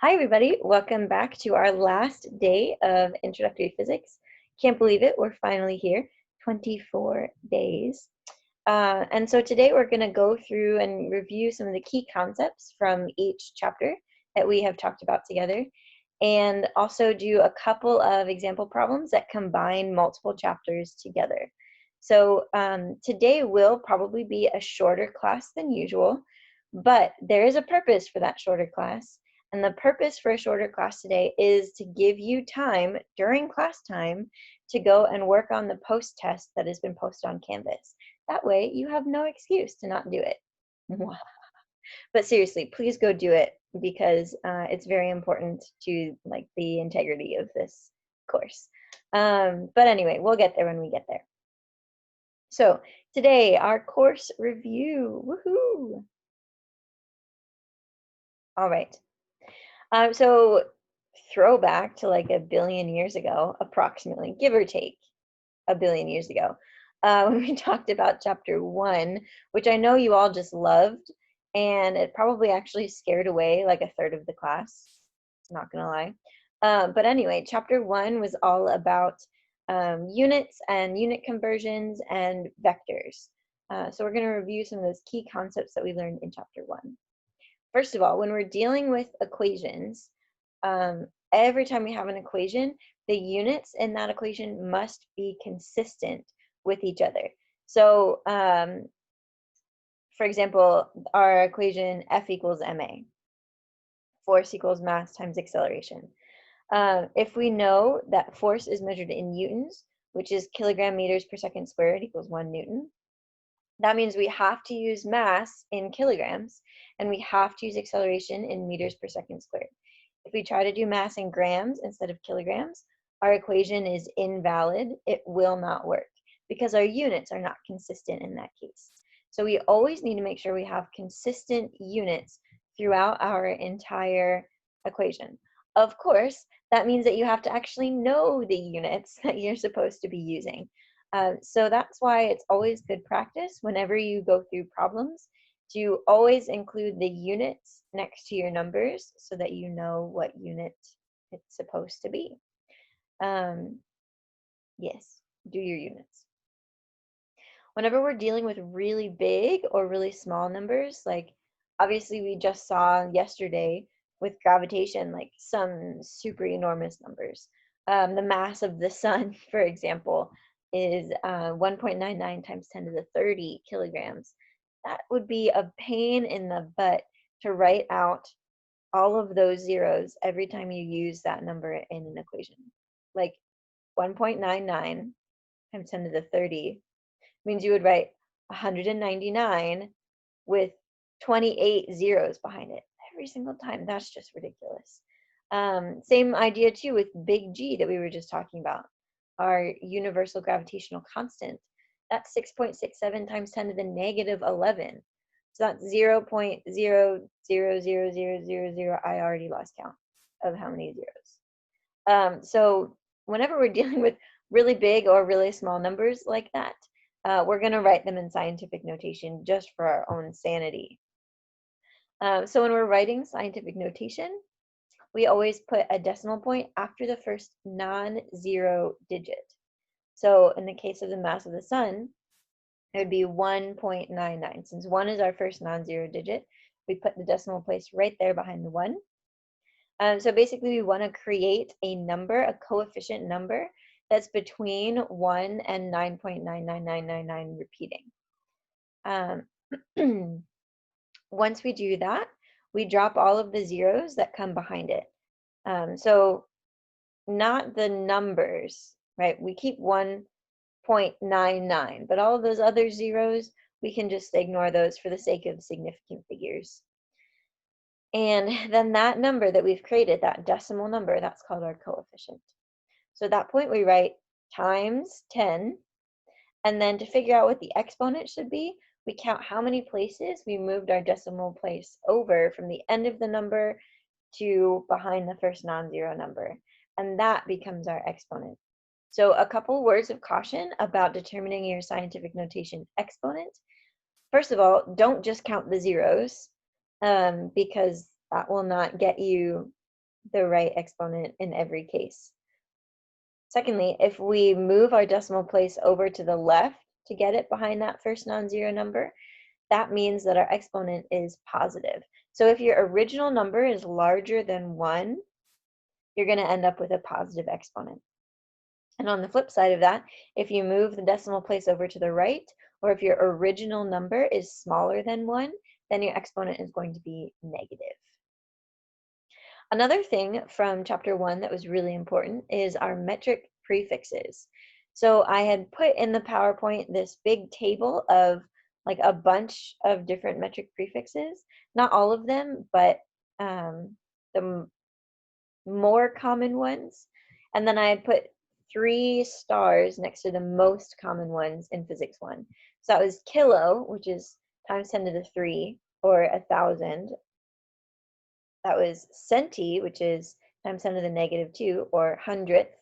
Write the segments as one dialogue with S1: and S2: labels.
S1: Hi, everybody. Welcome back to our last day of Introductory Physics. Can't believe it. We're finally here, 24 days. And so today we're going to go through and review some of the key concepts from each chapter that we have talked about together, and also do a couple of example problems that combine multiple chapters together. So today will probably be a shorter class than usual, but there is a purpose for that shorter class. And the purpose for a shorter class today is to give you time during class time to go and work on the post test that has been posted on Canvas. That way you have no excuse to not do it. But seriously, please go do it because it's very important to the integrity of this course. But anyway, we'll get there when we get there. So today, our course review. Woohoo! All right. So throwback to like a billion years ago, approximately, give or take a billion years ago, when we talked about chapter 1, which I know you all just loved, and it probably actually scared away like a third of the class, not gonna lie. But anyway, chapter 1 was all about units and unit conversions and vectors. So we're gonna review some of those key concepts that we learned in chapter 1. First of all, when we're dealing with equations, every time we have an equation, the units in that equation must be consistent with each other. So, for example, our equation F equals ma, force equals mass times acceleration. If we know that force is measured in newtons, which is kilogram meters per second squared equals 1 newton, that means we have to use mass in kilograms, and we have to use acceleration in meters per second squared. If we try to do mass in grams instead of kilograms, our equation is invalid. It will not work because our units are not consistent in that case. So we always need to make sure we have consistent units throughout our entire equation. Of course, that means that you have to actually know the units that you're supposed to be using. So that's why it's always good practice whenever you go through problems to always include the units next to your numbers so that you know what unit it's supposed to be. Yes, do your units. Whenever we're dealing with really big or really small numbers, like obviously we just saw yesterday with gravitation, like some super enormous numbers. The mass of the sun, for example, is 1.99 times 10 to the 30 kilograms. That would be a pain in the butt to write out all of those zeros every time you use that number in an equation. Like 1.99 times 10 to the 30 means you would write 199 with 28 zeros behind it every single time. That's just ridiculous. Same idea too with big G that we were just talking about, our universal gravitational constant. That's 6.67 times 10 to the negative 11. So that's 0.0000000. I already lost count of how many zeros. So whenever we're dealing with really big or really small numbers like that, we're going to write them in scientific notation just for our own sanity. So when we're writing scientific notation, we always put a decimal point after the first non-zero digit. So in the case of the mass of the sun, it would be 1.99. Since 1 is our first non-zero digit, we put the decimal place right there behind the 1. So basically, we want to create a number, a coefficient number, that's between 1 and 9.99999 repeating. Once we do that, we drop all of the zeros that come behind it. So not the numbers, right? We keep 1.99, but all of those other zeros, we can just ignore those for the sake of significant figures. And then that number that we've created, that decimal number, that's called our coefficient. So at that point, we write times 10, and then to figure out what the exponent should be, we count how many places we moved our decimal place over from the end of the number to behind the first non-zero number, and that becomes our exponent. So a couple words of caution about determining your scientific notation exponent. First of all, don't just count the zeros, because that will not get you the right exponent in every case. Secondly, if we move our decimal place over to the left to get it behind that first non-zero number, that means that our exponent is positive. So if your original number is larger than 1, you're going to end up with a positive exponent. And on the flip side of that, if you move the decimal place over to the right, or if your original number is smaller than 1, then your exponent is going to be negative. Another thing from chapter 1 that was really important is our metric prefixes. So I had put in the PowerPoint this big table of like a bunch of different metric prefixes, not all of them, but the more common ones. And then I had put 3 stars next to the most common ones in Physics 1. So that was kilo, which is times 10 to the 3, or 1,000. That was centi, which is times 10 to the negative 2, or hundredth.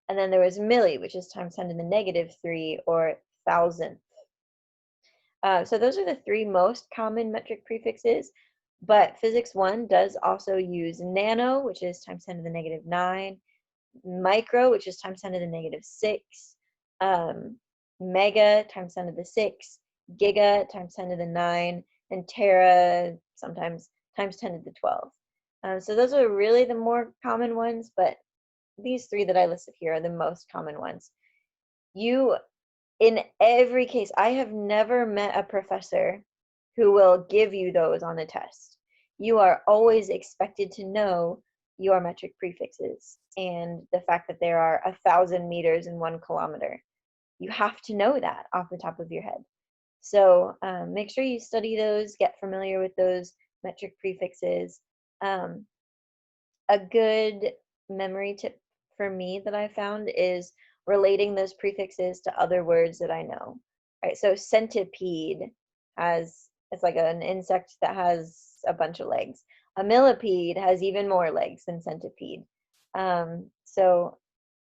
S1: And then there was milli, which is times 10 to the negative 3, or thousandth. So those are the 3 most common metric prefixes, but Physics 1 does also use nano, which is times 10 to the negative 9, micro, which is times 10 to the negative 6, mega times 10 to the 6, giga times 10 to the 9, and tera sometimes times 10 to the 12. So those are really the more common ones, but these 3 that I listed here are the most common ones. In every case, I have never met a professor who will give you those on a test. You are always expected to know your metric prefixes and the fact that there are 1,000 meters in 1 kilometer. You have to know that off the top of your head. So make sure you study those, get familiar with those metric prefixes. A good memory tip for me that I found is relating those prefixes to other words that I know. Right, so centipede it's like an insect that has a bunch of legs. A millipede has even more legs than centipede. So,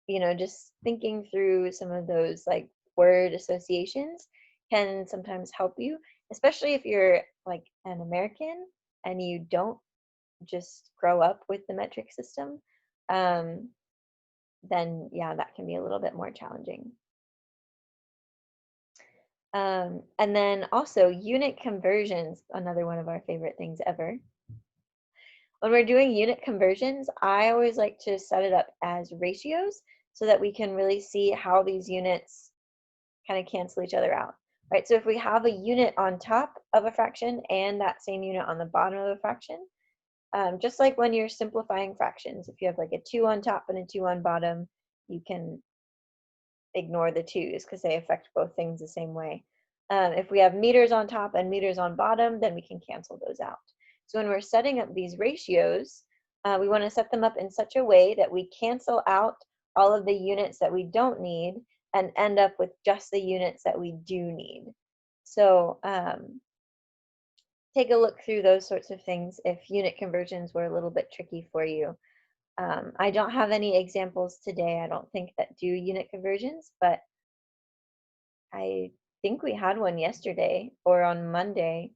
S1: just thinking through some of those like word associations can sometimes help you, especially if you're like an American and you don't just grow up with the metric system. Then yeah, that can be a little bit more challenging. And then also unit conversions, another one of our favorite things ever. When we're doing unit conversions, I always like to set it up as ratios so that we can really see how these units kind of cancel each other out. Right, so if we have a unit on top of a fraction and that same unit on the bottom of a fraction, just like when you're simplifying fractions, if you have like a 2 on top and a 2 on bottom, you can ignore the 2's because they affect both things the same way. If we have meters on top and meters on bottom, then we can cancel those out. So when we're setting up these ratios, we want to set them up in such a way that we cancel out all of the units that we don't need and end up with just the units that we do need. So take a look through those sorts of things if unit conversions were a little bit tricky for you. I don't have any examples today, I don't think, that do unit conversions, but I think we had one yesterday or on Monday.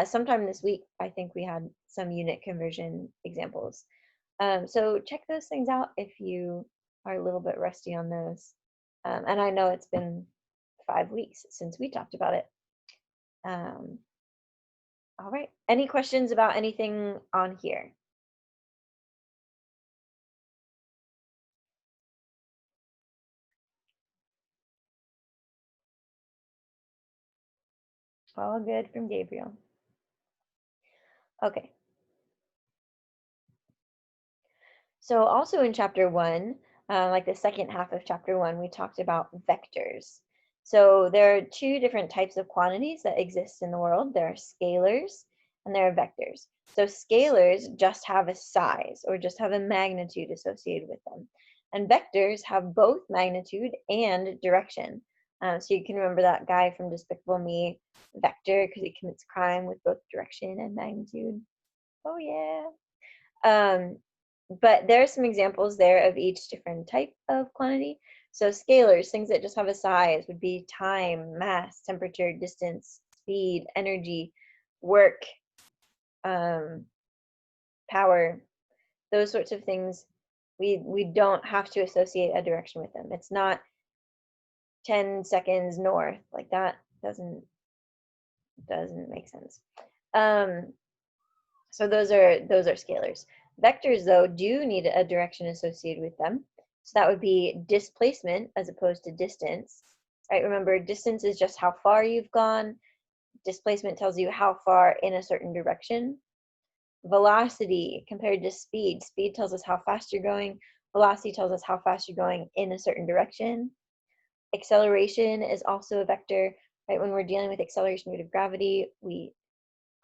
S1: Sometime this week, I think we had some unit conversion examples. So check those things out if you are a little bit rusty on those. And I know it's been 5 weeks since we talked about it. All right. Any questions about anything on here? All good from Gabriel. Okay. So also in chapter 1, like the second half of chapter 1, we talked about vectors. So there are 2 different types of quantities that exist in the world. There are scalars and there are vectors. So scalars just have a size or just have a magnitude associated with them. And vectors have both magnitude and direction. So you can remember that guy from Despicable Me, Vector, because he commits crime with both direction and magnitude. Oh yeah. But there are some examples there of each different type of quantity. So scalars, things that just have a size, would be time, mass, temperature, distance, speed, energy, work, power. those sorts of things, we don't have to associate a direction with them. It's not 10 seconds north. Like that doesn't make sense. Um, so those are scalars. Vectors, though, do need a direction associated with them. So that would be displacement as opposed to distance. Right? Remember, distance is just how far you've gone. Displacement tells you how far in a certain direction. Velocity compared to speed. Speed tells us how fast you're going. Velocity tells us how fast you're going in a certain direction. Acceleration is also a vector, right? When we're dealing with acceleration due to gravity, we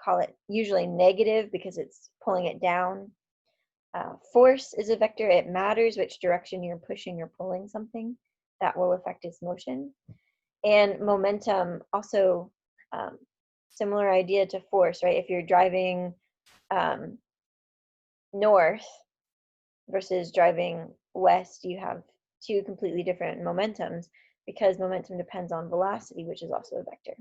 S1: call it usually negative because it's pulling it down. Force is a vector. It matters which direction you're pushing or pulling something. That will affect its motion. And momentum, also similar idea to force, right? If you're driving north versus driving west, you have two completely different momentums because momentum depends on velocity, which is also a vector.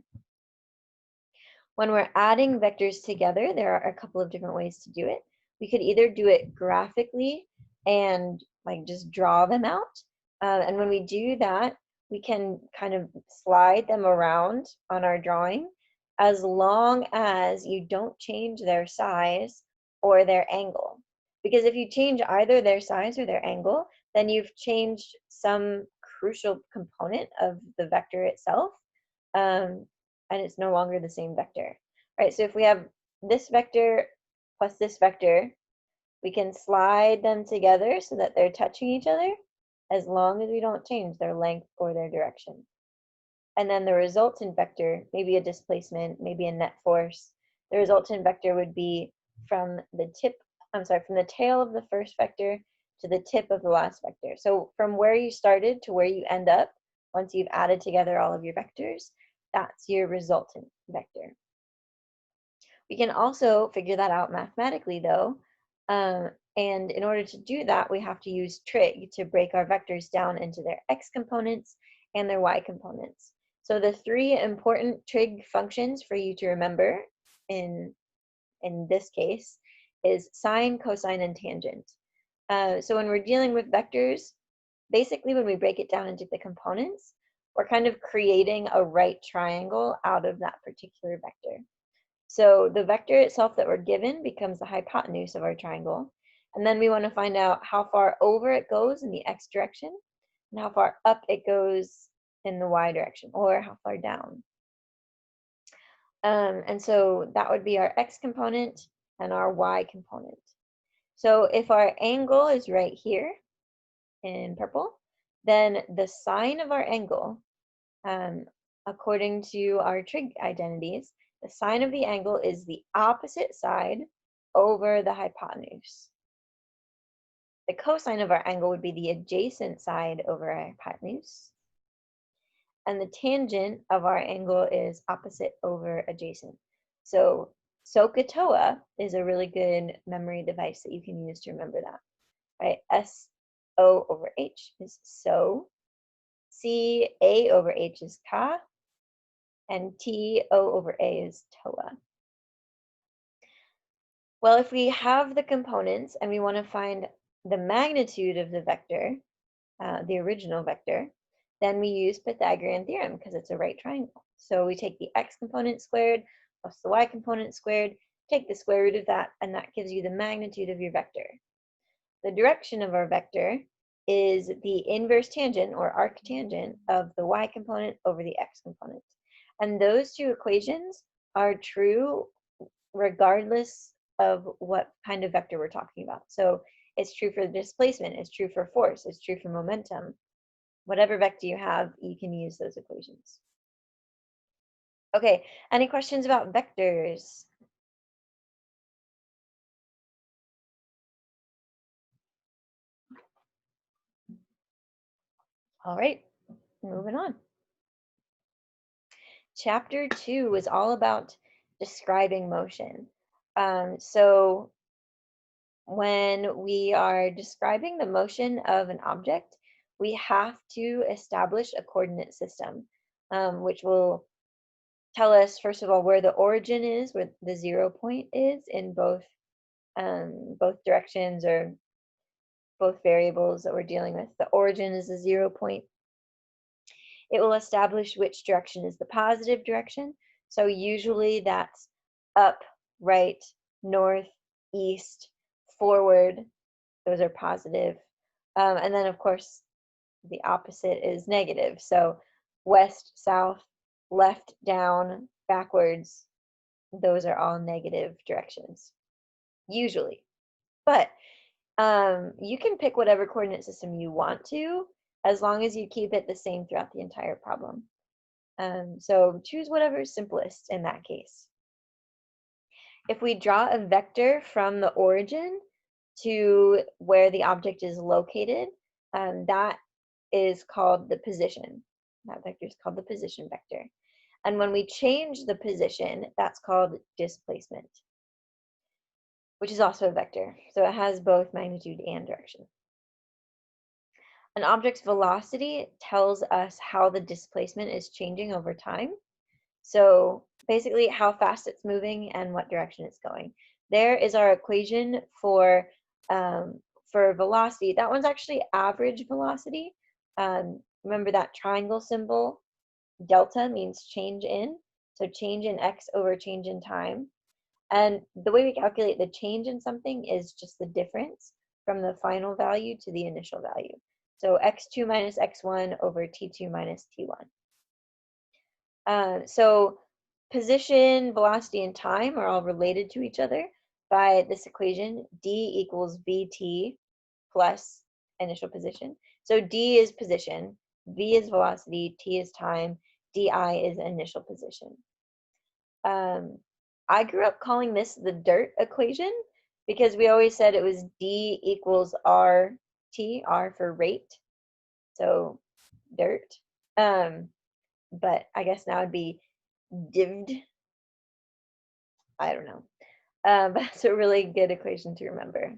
S1: When we're adding vectors together, there are a couple of different ways to do it. We could either do it graphically and like just draw them out. And when we do that, we can kind of slide them around on our drawing as long as you don't change their size or their angle. Because if you change either their size or their angle, then you've changed some crucial component of the vector itself. And it's no longer the same vector. Right, so if we have this vector plus this vector, we can slide them together so that they're touching each other as long as we don't change their length or their direction. And then the resultant vector, maybe a displacement, maybe a net force, the resultant vector would be from the tail of the first vector to the tip of the last vector. So from where you started to where you end up, once you've added together all of your vectors, that's your resultant vector. We can also figure that out mathematically, though. And in order to do that, we have to use trig to break our vectors down into their x components and their y components. So the three important trig functions for you to remember in this case is sine, cosine, and tangent. So when we're dealing with vectors, basically when we break it down into the components, we're kind of creating a right triangle out of that particular vector. So the vector itself that we're given becomes the hypotenuse of our triangle. And then we want to find out how far over it goes in the x direction and how far up it goes in the y direction, or how far down. And so that would be our x component and our y component. So if our angle is right here in purple, then the sine of our angle, according to our trig identities, the sine of the angle is the opposite side over the hypotenuse. The cosine of our angle would be the adjacent side over our hypotenuse. And the tangent of our angle is opposite over adjacent. So SOHCAHTOA is a really good memory device that you can use to remember that. Right? S-O over H is so. C-A over H is ka. And T-O over A is TOA. Well, if we have the components and we want to find the magnitude of the vector, the original vector, then we use Pythagorean theorem because it's a right triangle. So we take the x component squared plus the y component squared, take the square root of that, and that gives you the magnitude of your vector. The direction of our vector is the inverse tangent or arctangent of the y component over the x component. And those two equations are true regardless of what kind of vector we're talking about. So it's true for displacement, it's true for force, it's true for momentum. Whatever vector you have, you can use those equations. Okay, any questions about vectors? All right, moving on. Chapter 2 is all about describing motion. So when we are describing the motion of an object, we have to establish a coordinate system, which will tell us, first of all, where the origin is, where the 0 point is in both both directions or both variables that we're dealing with. The origin is a 0 point. It will establish which direction is the positive direction. So usually that's up, right, north, east, forward. Those are positive. And then, of course, the opposite is negative. So west, south, left, down, backwards. Those are all negative directions, usually. But you can pick whatever coordinate system you want to, as long as you keep it the same throughout the entire problem. So choose whatever is simplest in that case. If we draw a vector from the origin to where the object is located, that is called the position. That vector is called the position vector. And when we change the position, that's called displacement, which is also a vector. So it has both magnitude and direction. An object's velocity tells us how the displacement is changing over time. So basically how fast it's moving and what direction it's going. There is our equation for velocity. That one's actually average velocity. Remember that triangle symbol? Delta means change in. So change in x over change in time. And the way we calculate the change in something is just the difference from the final value to the initial value. So x2 minus x1 over t2 minus t1. So position, velocity, and time are all related to each other by this equation. D equals vt plus initial position. So d is position, v is velocity, t is time, di is initial position. I grew up calling this the dirt equation because we always said it was d equals rt, r for rate, so dirt. But I guess now it'd be divd. I don't know. But that's a really good equation to remember.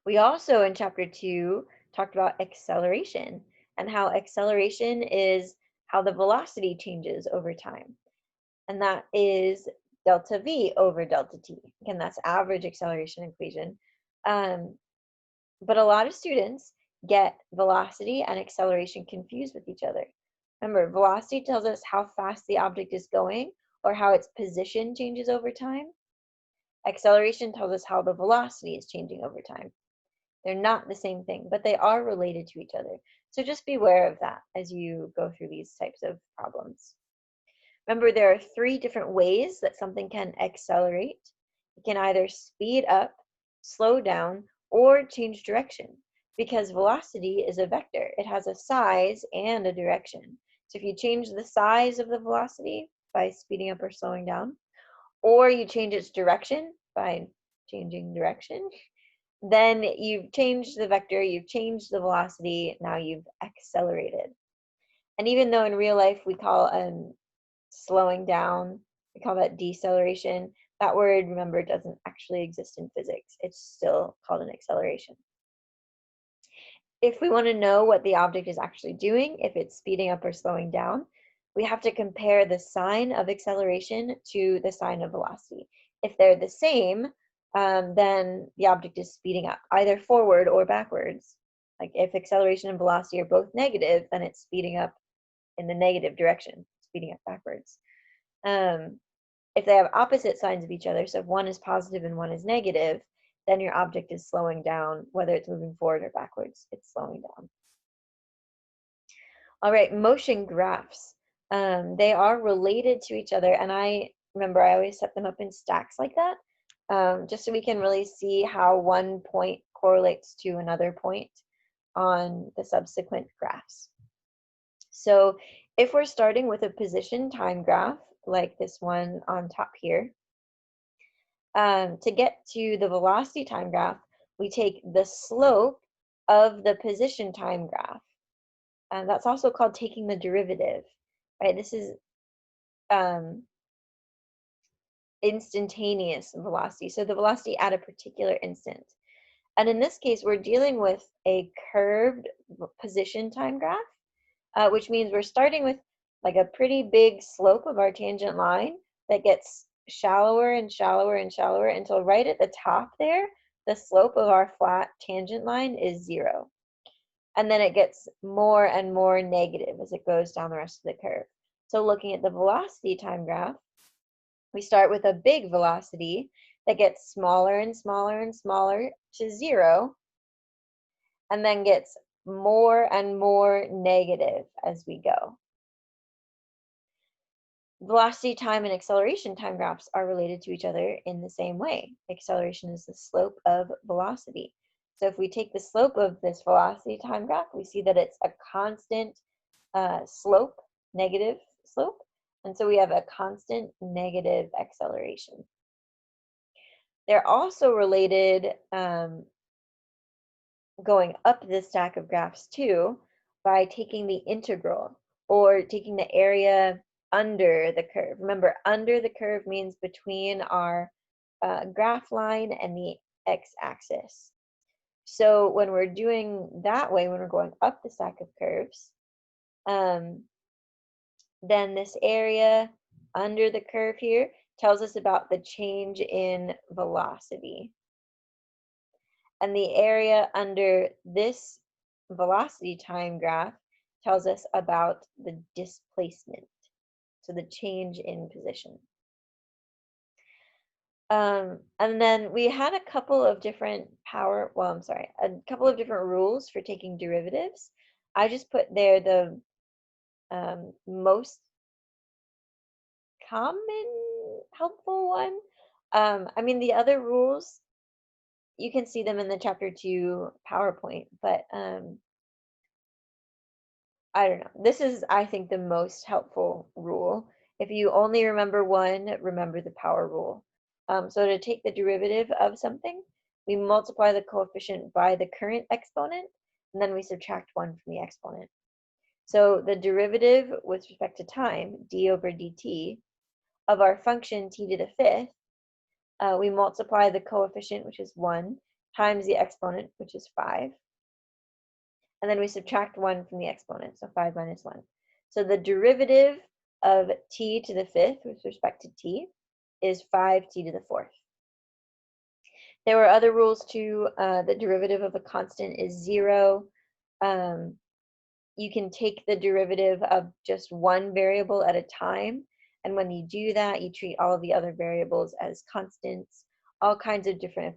S1: We also, in chapter 2, talked about acceleration and how acceleration is how the velocity changes over time. And that is delta v over delta t. Again, that's average acceleration equation. But a lot of students get velocity and acceleration confused with each other. Remember, velocity tells us how fast the object is going or how its position changes over time. Acceleration tells us how the velocity is changing over time. They're not the same thing, but they are related to each other. So just be aware of that as you go through these types of problems. Remember, there are 3 different ways that something can accelerate. It can either speed up, slow down, or change direction, because velocity is a vector. It has a size and a direction. So if you change the size of the velocity by speeding up or slowing down, or you change its direction by changing direction, then you've changed the vector, you've changed the velocity, now you've accelerated. And even though in real life we call slowing down, we call that deceleration, that word, remember, doesn't actually exist in physics. It's still called an acceleration. If we want to know what the object is actually doing, if it's speeding up or slowing down, we have to compare the sign of acceleration to the sign of velocity. If they're the same, then the object is speeding up, either forward or backwards. Like if acceleration and velocity are both negative, then it's speeding up in the negative direction, speeding up backwards. If they have opposite signs of each other, so if one is positive and one is negative, then your object is slowing down, whether it's moving forward or backwards, it's slowing down. All right, motion graphs. They are related to each other, and I remember I always set them up in stacks like that, just so we can really see how one point correlates to another point on the subsequent graphs. So if we're starting with a position time graph, like this one on top here, to get to the velocity time graph, we take the slope of the position time graph. And that's also called taking the derivative, right? This is instantaneous velocity, so the velocity at a particular instant. And in this case, we're dealing with a curved position time graph, which means we're starting with like a pretty big slope of our tangent line that gets shallower and shallower and shallower until right at the top there, the slope of our flat tangent line is 0. And then it gets more and more negative as it goes down the rest of the curve. So looking at the velocity time graph, we start with a big velocity that gets smaller and smaller and smaller to 0, and then gets more and more negative as we go. Velocity time and acceleration time graphs are related to each other in the same way. Acceleration is the slope of velocity. So if we take the slope of this velocity time graph, we see that it's a constant slope, negative slope. And so we have a constant negative acceleration. They're also related going up this stack of graphs too by taking the integral or taking the area under the curve. Remember, under the curve means between our graph line and the x-axis. So when we're doing that way, when we're going up the stack of curves, then this area under the curve here tells us about the change in velocity. And the area under this velocity time graph tells us about the displacement, so the change in position. And then we had a couple of different a couple of different rules for taking derivatives. I just put there the most common helpful one. I mean, the other rules, you can see them in the chapter 2 PowerPoint, but I don't know. This is, I think, the most helpful rule. If you only remember one, remember the power rule. So to take the derivative of something, we multiply the coefficient by the current exponent, and then we subtract 1 from the exponent. So the derivative with respect to time, d over dt, of our function t to the 5th, we multiply the coefficient, which is 1, times the exponent, which is 5. And then we subtract 1 from the exponent, so 5 minus 1. So the derivative of t to the 5th with respect to t is 5t to the 4th. There were other rules too. The derivative of a constant is 0. You can take the derivative of just one variable at a time, and when you do that, you treat all of the other variables as constants. All kinds of different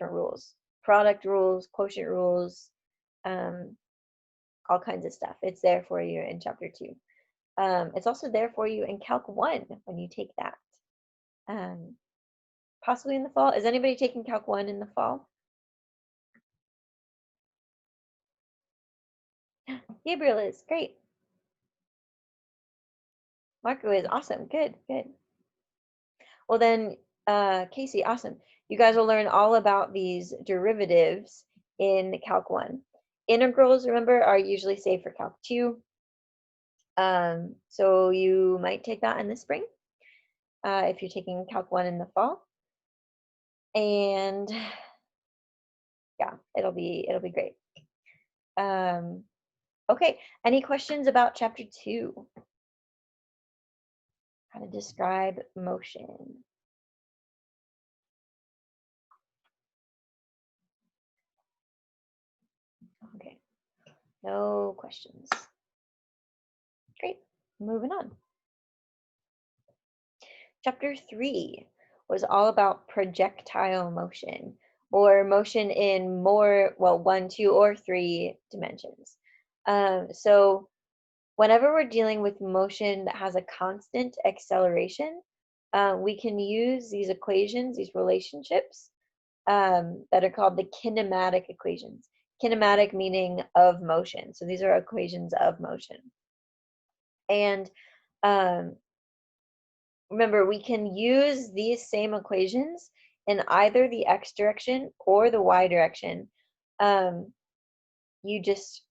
S1: rules, product rules, quotient rules, all kinds of stuff. It's there for you in chapter 2. It's also there for you in Calc 1 when you take that. Possibly in the fall. Is anybody taking Calc 1 in the fall? Gabriel is. Great. Marco is. Awesome. Good, good. Well then, Casey, awesome. You guys will learn all about these derivatives in Calc 1. Integrals, remember, are usually saved for Calc 2. So you might take that in the spring if you're taking Calc 1 in the fall. And yeah, it'll be great. Okay, any questions about chapter 2? How to describe motion. Okay, no questions. Great, moving on. Chapter 3 was all about projectile motion, or motion in more, 1, 2, or 3 dimensions. So whenever we're dealing with motion that has a constant acceleration, we can use these equations, these relationships, that are called the kinematic equations. Kinematic meaning of motion. So these are equations of motion. And remember, we can use these same equations in either the x direction or the y direction. You just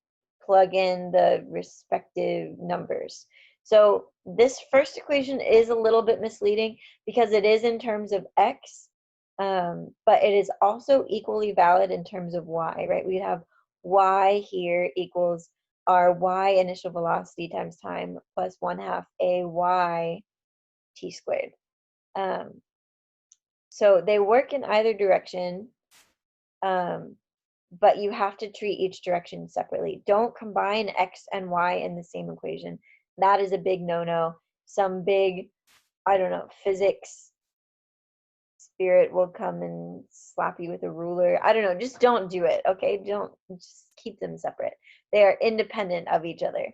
S1: plug in the respective numbers. So this first equation is a little bit misleading because it is in terms of x, but it is also equally valid in terms of y, right? We have y here equals our y initial velocity times time plus 1/2 ay t squared. So they work in either direction, but you have to treat each direction separately. Don't combine x and y in the same equation. That is a big no-no. Some big, I don't know, physics spirit will come and slap you with a ruler. I don't know, just don't do it, okay? Don't, just keep them separate. They are independent of each other.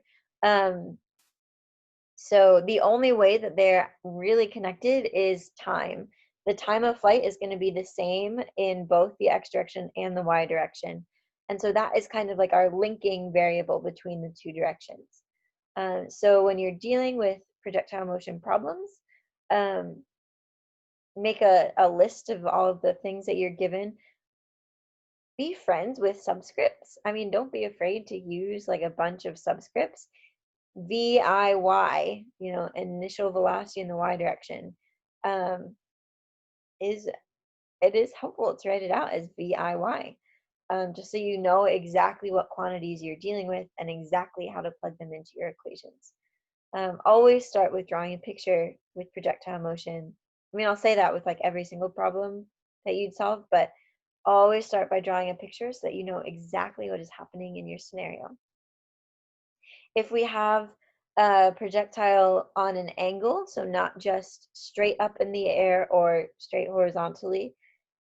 S1: So the only way that they're really connected is time. The time of flight is going to be the same in both the x direction and the y direction. And so that is kind of like our linking variable between the two directions. So when you're dealing with projectile motion problems, make a list of all of the things that you're given. Be friends with subscripts. I mean, don't be afraid to use like a bunch of subscripts. VIY, initial velocity in the y direction, is it is helpful to write it out as VIY, just so you know exactly what quantities you're dealing with and exactly how to plug them into your equations. Always start with drawing a picture with projectile motion. I mean, I'll say that with like every single problem that you'd solve, but always start by drawing a picture so that you know exactly what is happening in your scenario. If we have a projectile on an angle, so not just straight up in the air or straight horizontally,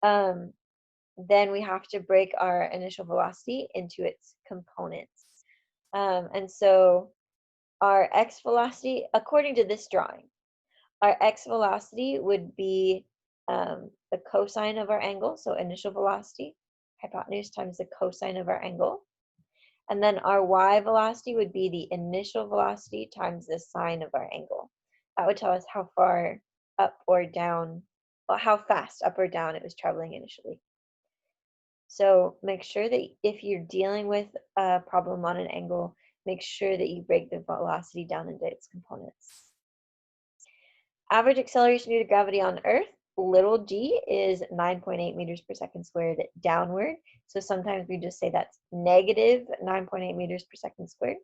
S1: then we have to break our initial velocity into its components. And so our x velocity, according to this drawing, our x velocity would be the cosine of our angle, so initial velocity, hypotenuse times the cosine of our angle. And then our y velocity would be the initial velocity times the sine of our angle. That would tell us how far up or down, well, how fast up or down it was traveling initially. So make sure that if you're dealing with a problem on an angle, make sure that you break the velocity down into its components. Average acceleration due to gravity on Earth, little g, is 9.8 meters per second squared downward. So sometimes we just say that's negative 9.8 meters per second squared.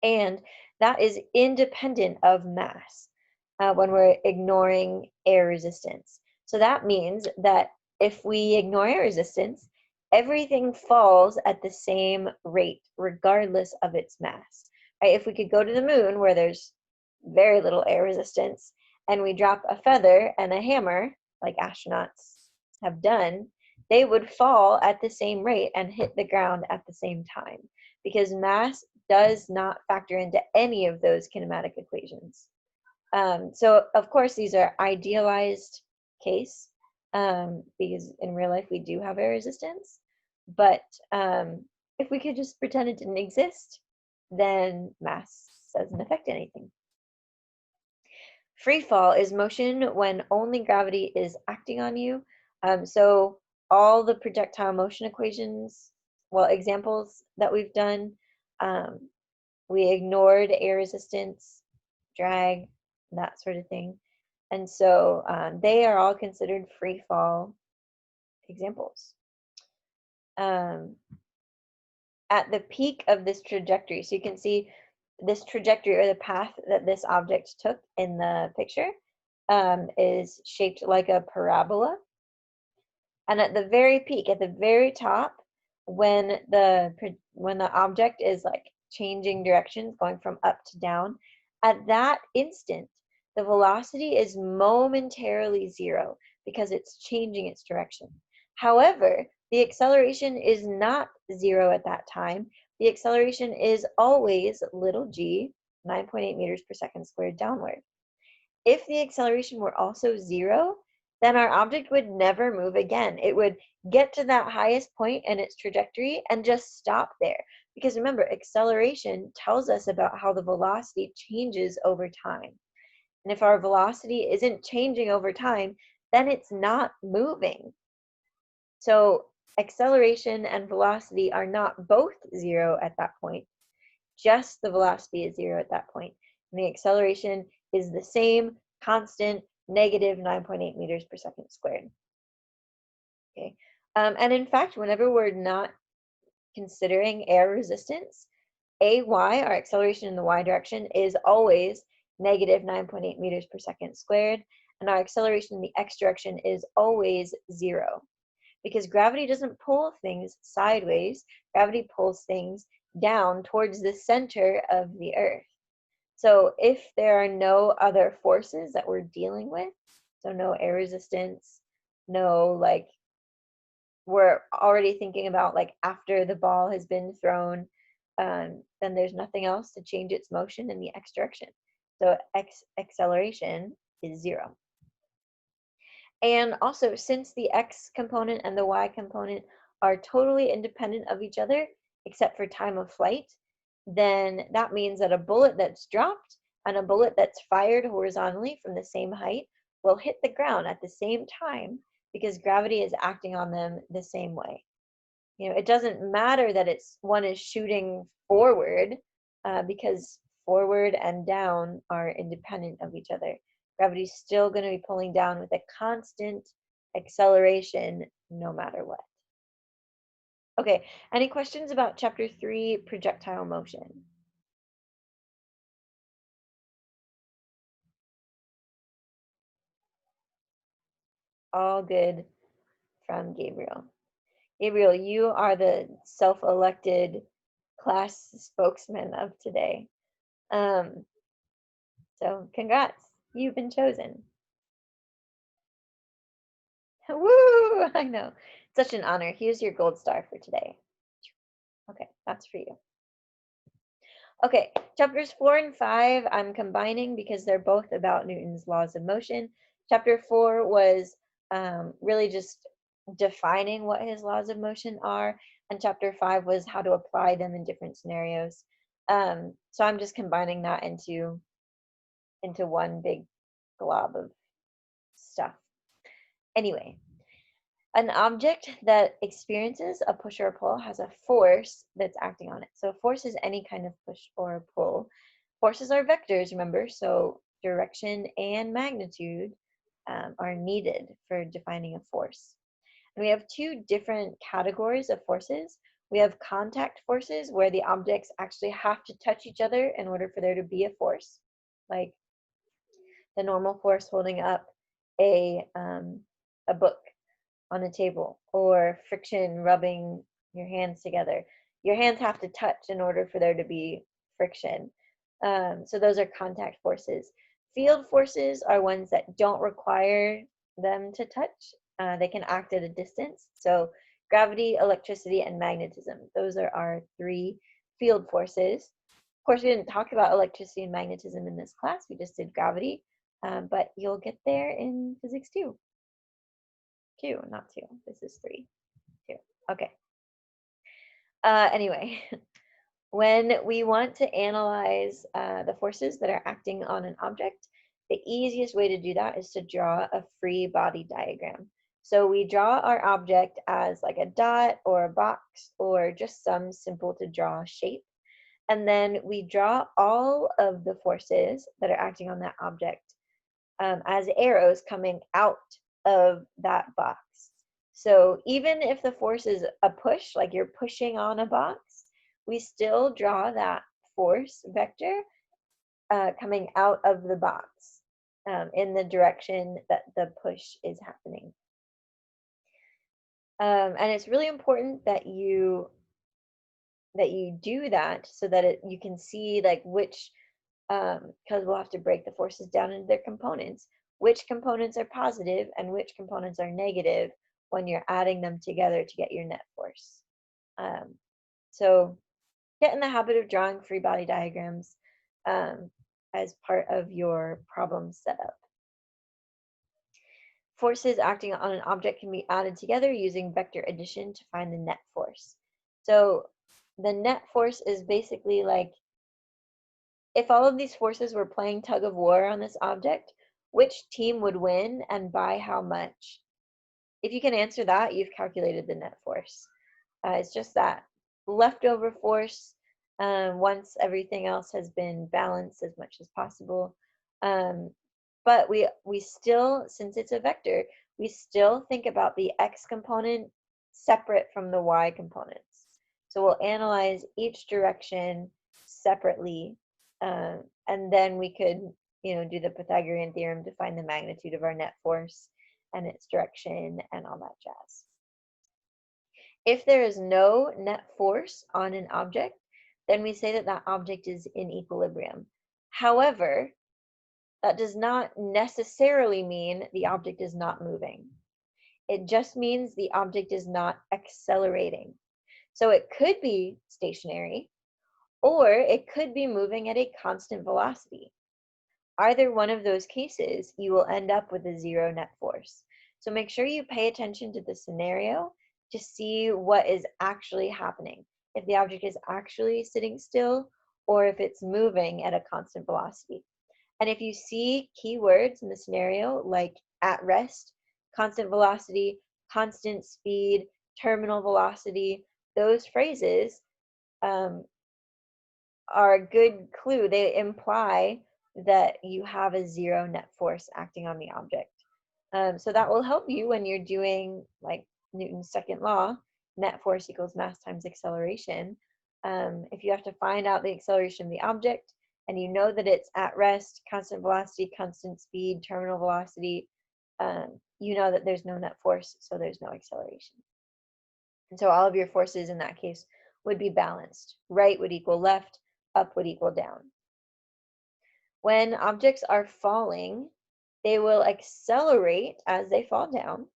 S1: And that is independent of mass when we're ignoring air resistance. So that means that if we ignore air resistance, everything falls at the same rate, regardless of its mass. Right? If we could go to the moon where there's very little air resistance, and we drop a feather and a hammer, like astronauts have done, they would fall at the same rate and hit the ground at the same time, because mass does not factor into any of those kinematic equations. So of course these are idealized case, because in real life we do have air resistance, but if we could just pretend it didn't exist, then mass doesn't affect anything. Free fall is motion when only gravity is acting on you. So all the projectile motion equations, well, examples that we've done, we ignored air resistance, drag, that sort of thing. And so they are all considered free fall examples. At the peak of this trajectory, so you can see this trajectory or the path that this object took in the picture is shaped like a parabola. And at the very peak, at the very top, when the object is like changing directions, going from up to down, at that instant, the velocity is momentarily zero because it's changing its direction. However, the acceleration is not zero at that time. The acceleration is always little g, 9.8 meters per second squared downward. If the acceleration were also zero, then our object would never move again. It would get to that highest point in its trajectory and just stop there. Because remember, acceleration tells us about how the velocity changes over time. And if our velocity isn't changing over time, then it's not moving. So acceleration and velocity are not both zero at that point. Just the velocity is zero at that point. And the acceleration is the same, constant, negative 9.8 meters per second squared. Okay. And in fact, whenever we're not considering air resistance, AY, our acceleration in the y direction, is always negative 9.8 meters per second squared. and our acceleration in the x direction is always 0. Because gravity doesn't pull things sideways, gravity pulls things down towards the center of the Earth. So if there are no other forces that we're dealing with, so no air resistance, no like, we're already thinking about like after the ball has been thrown, then there's nothing else to change its motion in the x direction. So acceleration is 0. And also, since the x component and the y component are totally independent of each other, except for time of flight, then that means that a bullet that's dropped and a bullet that's fired horizontally from the same height will hit the ground at the same time because gravity is acting on them the same way. It doesn't matter that one is shooting forward, because forward and down are independent of each other. Gravity's still going to be pulling down with a constant acceleration no matter what. Okay, any questions about chapter 3, projectile motion? All good from Gabriel. Gabriel, you are the self-elected class spokesman of today. So congrats, you've been chosen. Woo! I know. Such an honor. Here's your gold star for today. Okay, that's for you. Okay, chapters 4 and 5 I'm combining because they're both about Newton's laws of motion. Chapter 4 was really just defining what his laws of motion are, and chapter 5 was how to apply them in different scenarios. So I'm just combining that into one big glob of stuff. Anyway, an object that experiences a push or a pull has a force that's acting on it. So force is any kind of push or pull. Forces are vectors, remember, so direction and magnitude are needed for defining a force. And we have two different categories of forces. We have contact forces, where the objects actually have to touch each other in order for there to be a force, like the normal force holding up a book on a table, or friction rubbing your hands together. Your hands have to touch in order for there to be friction. So those are contact forces. Field forces are ones that don't require them to touch. They can act at a distance. So gravity, electricity, and magnetism. Those are our 3 field forces. Of course, we didn't talk about electricity and magnetism in this class. We just did gravity, but you'll get there in physics 2. 2, not 2. This is 3. 2. Okay. Anyway, when we want to analyze the forces that are acting on an object, the easiest way to do that is to draw a free body diagram. So we draw our object as like a dot or a box or just some simple to draw shape. And then we draw all of the forces that are acting on that object as arrows coming out of that box. So even if the force is a push, like you're pushing on a box, we still draw that force vector coming out of the box in the direction that the push is happening. And it's really important that you do that so that you can see like which, because we'll have to break the forces down into their components, which components are positive and which components are negative when you're adding them together to get your net force. So get in the habit of drawing free body diagrams as part of your problem setup. Forces acting on an object can be added together using vector addition to find the net force. So the net force is basically like, if all of these forces were playing tug of war on this object, which team would win and by how much? If you can answer that, you've calculated the net force. It's just that leftover force once everything else has been balanced as much as possible. But we still, since it's a vector, we still think about the x component separate from the y components. So we'll analyze each direction separately, and then we could do the Pythagorean theorem to find the magnitude of our net force and its direction and all that jazz. If there is no net force on an object, then we say that that object is in equilibrium. However, that does not necessarily mean the object is not moving. It just means the object is not accelerating. So it could be stationary, or it could be moving at a constant velocity. Either one of those cases, you will end up with a zero net force. So make sure you pay attention to the scenario to see what is actually happening. If the object is actually sitting still, or if it's moving at a constant velocity. And if you see keywords in the scenario like at rest, constant velocity, constant speed, terminal velocity, those phrases are a good clue. They imply that you have a zero net force acting on the object. So that will help you when you're doing like Newton's second law, net force equals mass times acceleration. If you have to find out the acceleration of the object, and you know that it's at rest, constant velocity, constant speed, terminal velocity, you know that there's no net force, so there's no acceleration. And so all of your forces in that case would be balanced. Right would equal left, up would equal down. When objects are falling, they will accelerate as they fall down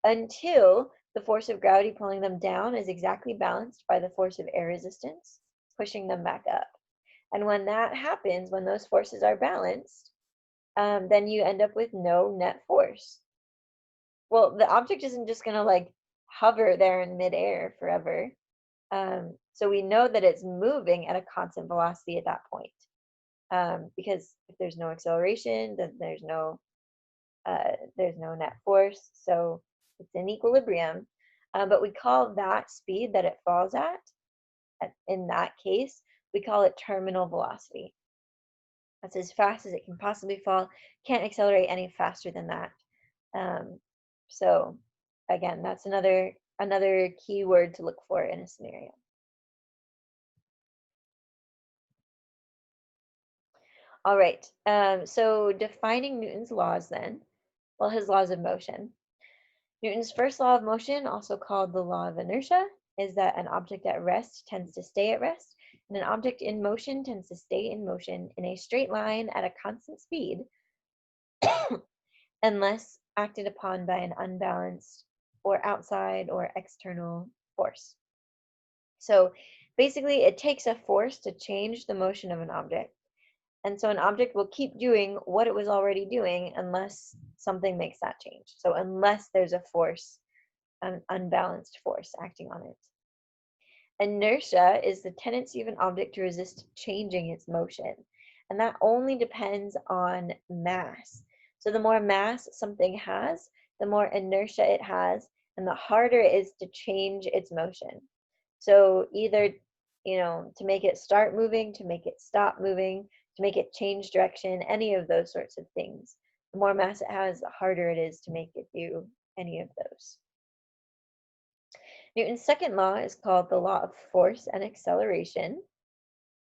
S1: until the force of gravity pulling them down is exactly balanced by the force of air resistance, pushing them back up. And when that happens, when those forces are balanced, then you end up with no net force. Well, the object isn't just going to like hover there in midair forever. So we know that it's moving at a constant velocity at that point. Because if there's no acceleration, then there's no net force. So it's in equilibrium. But we call that speed that it falls at, in that case, we call it terminal velocity. That's as fast as it can possibly fall. Can't accelerate any faster than that. So again, that's another key word to look for in a scenario. All right, so defining Newton's laws then, well, his laws of motion. Newton's first law of motion, also called the law of inertia, is that an object at rest tends to stay at rest, and an object in motion tends to stay in motion in a straight line at a constant speed unless acted upon by an unbalanced or outside or external force. So basically, it takes a force to change the motion of an object. And so an object will keep doing what it was already doing unless something makes that change. So unless there's a force, an unbalanced force acting on it. Inertia is the tendency of an object to resist changing its motion. And that only depends on mass. So the more mass something has, the more inertia it has, and the harder it is to change its motion. So either, to make it start moving, to make it stop moving, to make it change direction, any of those sorts of things. The more mass it has, the harder it is to make it do any of those. Newton's second law is called the law of force and acceleration.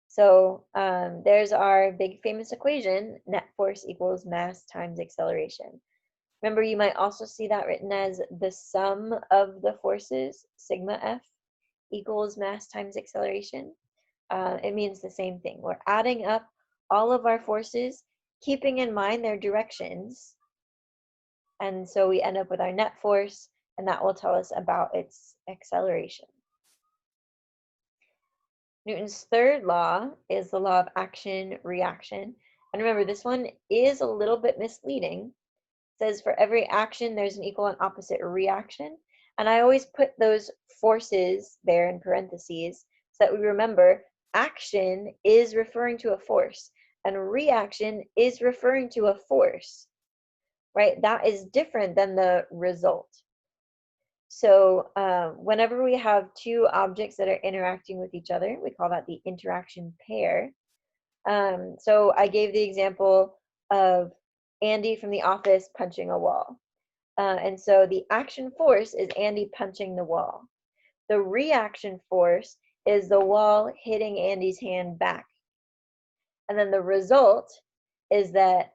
S1: So there's our big famous equation, net force equals mass times acceleration. Remember, you might also see that written as the sum of the forces, sigma F, equals mass times acceleration. It means the same thing. We're adding up all of our forces, keeping in mind their directions. And so we end up with our net force, and that will tell us about its acceleration. Newton's third law is the law of action-reaction. And remember, this one is a little bit misleading. It says for every action, there's an equal and opposite reaction. And I always put those forces there in parentheses so that we remember action is referring to a force and reaction is referring to a force, right? That is different than the result. So whenever we have two objects that are interacting with each other, we call that the interaction pair. So I gave the example of Andy from the office punching a wall. And so the action force is Andy punching the wall. The reaction force is the wall hitting Andy's hand back. And then the result is that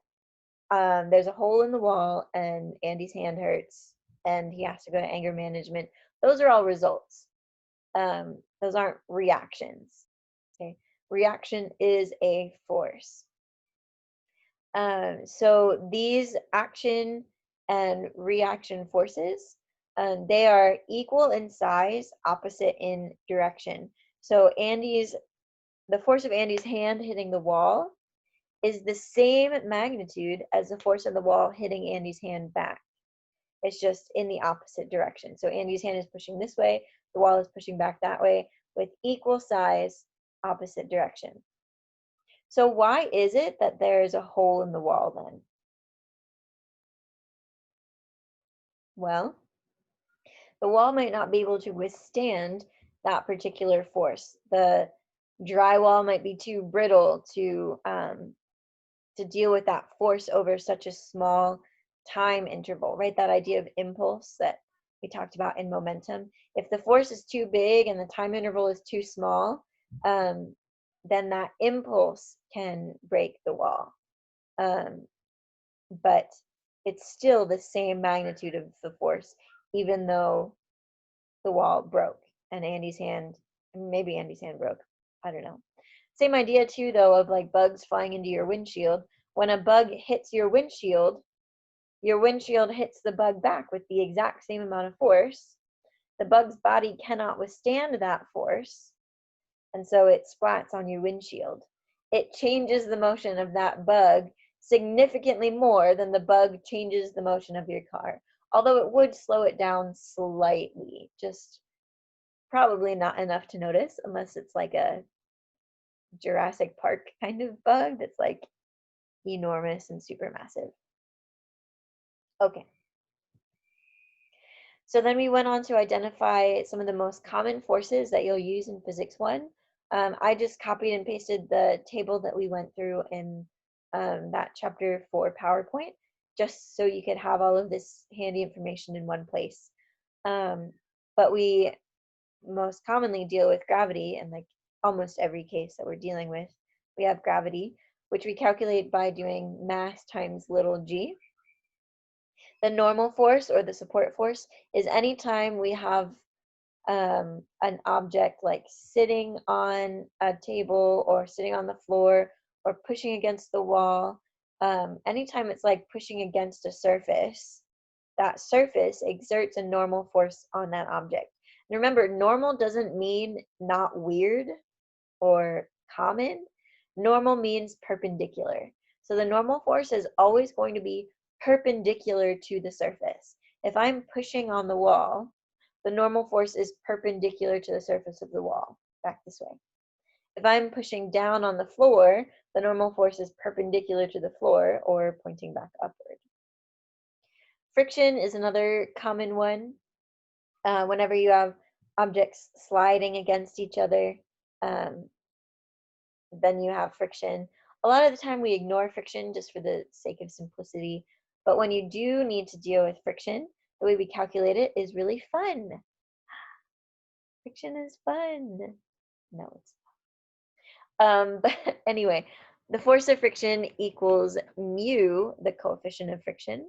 S1: there's a hole in the wall and Andy's hand hurts and he has to go to anger management. Those are all results. Those aren't reactions. Okay, reaction is a force. So these action and reaction forces, they are equal in size, opposite in direction. So the force of Andy's hand hitting the wall is the same magnitude as the force of the wall hitting Andy's hand back. It's just in the opposite direction. So Andy's hand is pushing this way, the wall is pushing back that way, with equal size, opposite direction. So why is it that there's a hole in the wall then? Well, the wall might not be able to withstand that particular force. The drywall might be too brittle to deal with that force over such a small time interval, right? That idea of impulse that we talked about in momentum. If the force is too big and the time interval is too small, then that impulse can break the wall. But it's still the same magnitude of the force, even though the wall broke and maybe Andy's hand broke. I don't know. Same idea too, though, of like bugs flying into your windshield. When a bug hits your windshield hits the bug back with the exact same amount of force. The bug's body cannot withstand that force, and so it splats on your windshield. It changes the motion of that bug significantly more than the bug changes the motion of your car. Although it would slow it down slightly, just probably not enough to notice unless it's like a Jurassic Park kind of bug that's like enormous and super massive. Okay. So then we went on to identify some of the most common forces that you'll use in Physics 1. I just copied and pasted the table that we went through in that chapter for PowerPoint, just so you could have all of this handy information in one place. But we most commonly deal with gravity, and like almost every case that we're dealing with, we have gravity, which we calculate by doing mass times little g. The normal force or the support force is anytime we have an object like sitting on a table or sitting on the floor or pushing against the wall. Anytime it's like pushing against a surface, that surface exerts a normal force on that object. And remember, normal doesn't mean not weird or common. Normal means perpendicular. So the normal force is always going to be perpendicular to the surface. If I'm pushing on the wall, the normal force is perpendicular to the surface of the wall, back this way. If I'm pushing down on the floor, the normal force is perpendicular to the floor or pointing back upward. Friction is another common one. Whenever you have objects sliding against each other, then you have friction. A lot of the time we ignore friction just for the sake of simplicity, but when you do need to deal with friction, the way we calculate it is really fun. Friction is fun. No, it's not. But anyway, the force of friction equals mu, the coefficient of friction,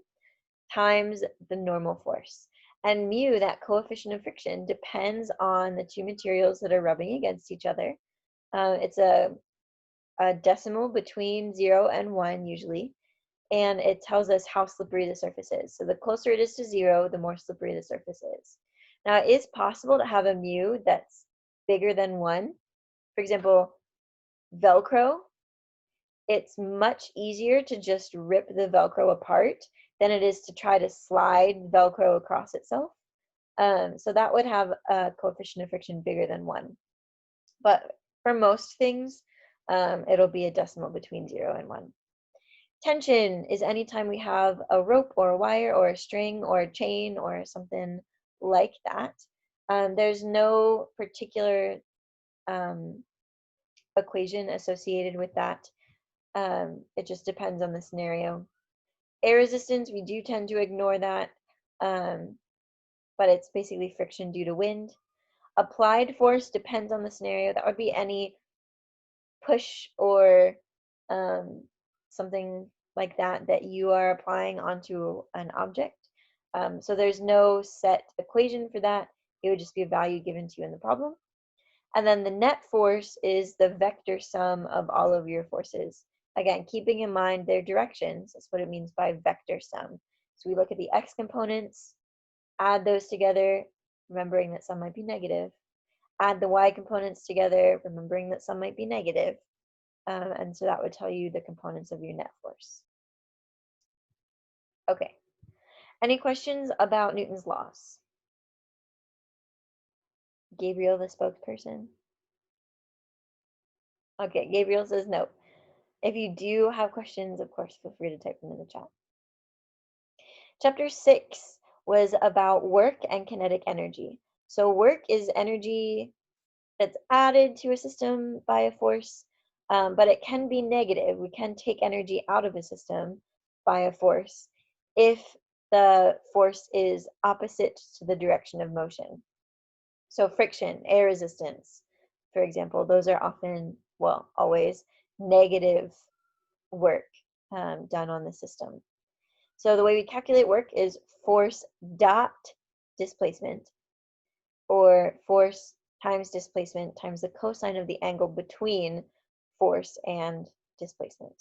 S1: times the normal force. And mu, that coefficient of friction, depends on the two materials that are rubbing against each other. It's a decimal between 0 and 1 usually, and it tells us how slippery the surface is. So the closer it is to 0, the more slippery the surface is. Now, it is possible to have a mu that's bigger than 1. For example, Velcro. It's much easier to just rip the Velcro apart than it is to try to slide Velcro across itself. So that would have a coefficient of friction bigger than 1. But for most things, it'll be a decimal between 0 and 1. Tension is anytime we have a rope or a wire or a string or a chain or something like that. There's no particular equation associated with that. It just depends on the scenario. Air resistance, we do tend to ignore that, but it's basically friction due to wind. Applied force depends on the scenario. That would be any push or something like that you are applying onto an object. So there's no set equation for that. It would just be a value given to you in the problem. And then the net force is the vector sum of all of your forces. Again, keeping in mind their directions. That's what it means by vector sum. So we look at the x components, add those together, remembering that some might be negative. Add the y components together, remembering that some might be negative. And so that would tell you the components of your net force. Okay. Any questions about Newton's laws? Gabriel, the spokesperson? Okay, Gabriel says no. If you do have questions, of course, feel free to type them in the chat. Chapter 6 was about work and kinetic energy. So work is energy that's added to a system by a force, but it can be negative. We can take energy out of a system by a force if the force is opposite to the direction of motion. So friction, air resistance, for example, those are often, well, always negative work done on the system. So the way we calculate work is force dot displacement, or force times displacement times the cosine of the angle between force and displacement.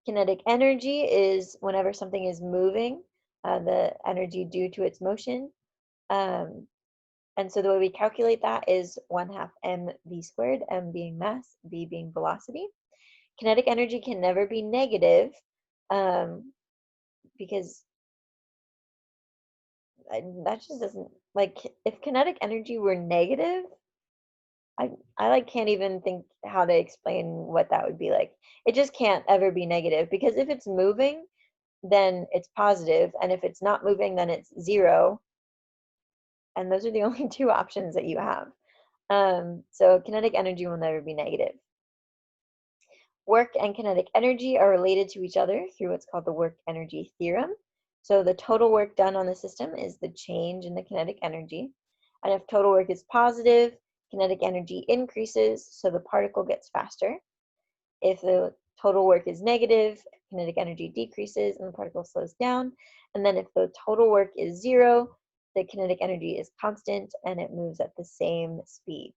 S1: Kinetic energy is whenever something is moving, the energy due to its motion. And so the way we calculate that is 1/2 mv squared, m being mass, v being velocity. Kinetic energy can never be negative, because that just doesn't, like, if kinetic energy were negative, I like can't even think how to explain what that would be like. It just can't ever be negative, because if it's moving, then it's positive, and if it's not moving, then it's zero. And those are the only two options that you have. So kinetic energy will never be negative. Work and kinetic energy are related to each other through what's called the work energy theorem. So the total work done on the system is the change in the kinetic energy. And if total work is positive, kinetic energy increases, so the particle gets faster. If the total work is negative, kinetic energy decreases and the particle slows down. And then if the total work is zero, the kinetic energy is constant and it moves at the same speed.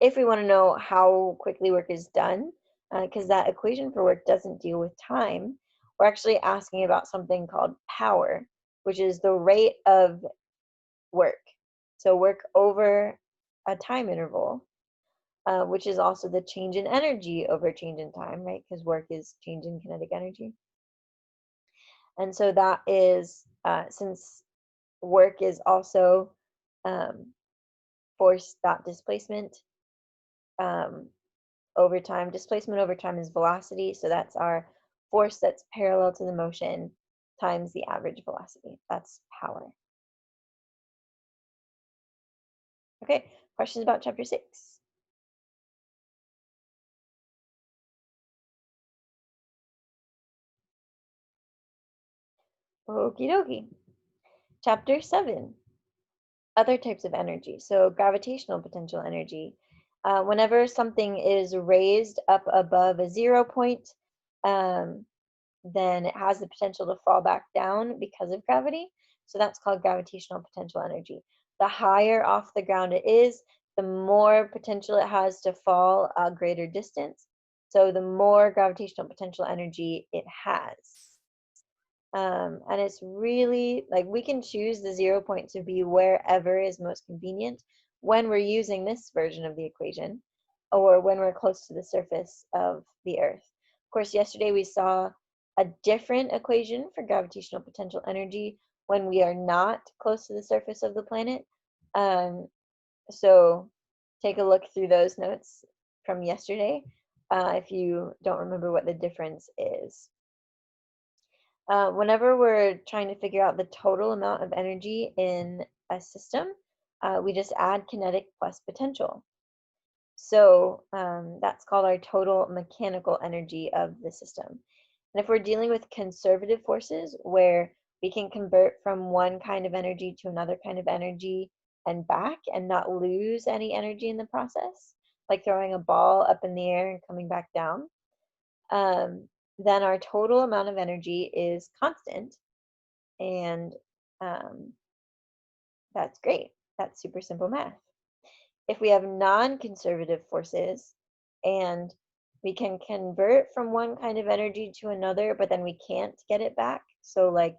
S1: If we want to know how quickly work is done, because that equation for work doesn't deal with time, we're actually asking about something called power, which is the rate of work. So work over a time interval, which is also the change in energy over change in time, right? Because work is change in kinetic energy. And so that is, since work is also force dot displacement, over time. Displacement over time is velocity, so that's our force that's parallel to the motion times the average velocity. That's power. Okay, questions about chapter 6? Okie dokie. Chapter 7, other types of energy. So gravitational potential energy. Whenever something is raised up above a 0 point, then it has the potential to fall back down because of gravity. So that's called gravitational potential energy. The higher off the ground it is, the more potential it has to fall a greater distance. So the more gravitational potential energy it has. And it's really, like, we can choose the 0 point to be wherever is most convenient when we're using this version of the equation, or when we're close to the surface of the Earth. Of course, yesterday we saw a different equation for gravitational potential energy when we are not close to the surface of the planet. So take a look through those notes from yesterday if you don't remember what the difference is. Whenever we're trying to figure out the total amount of energy in a system, we just add kinetic plus potential. So that's called our total mechanical energy of the system. And if we're dealing with conservative forces, where we can convert from one kind of energy to another kind of energy and back and not lose any energy in the process, like throwing a ball up in the air and coming back down, then our total amount of energy is constant, and um, that's great. That's super simple math. If we have non-conservative forces and we can convert from one kind of energy to another, but then we can't get it back. So like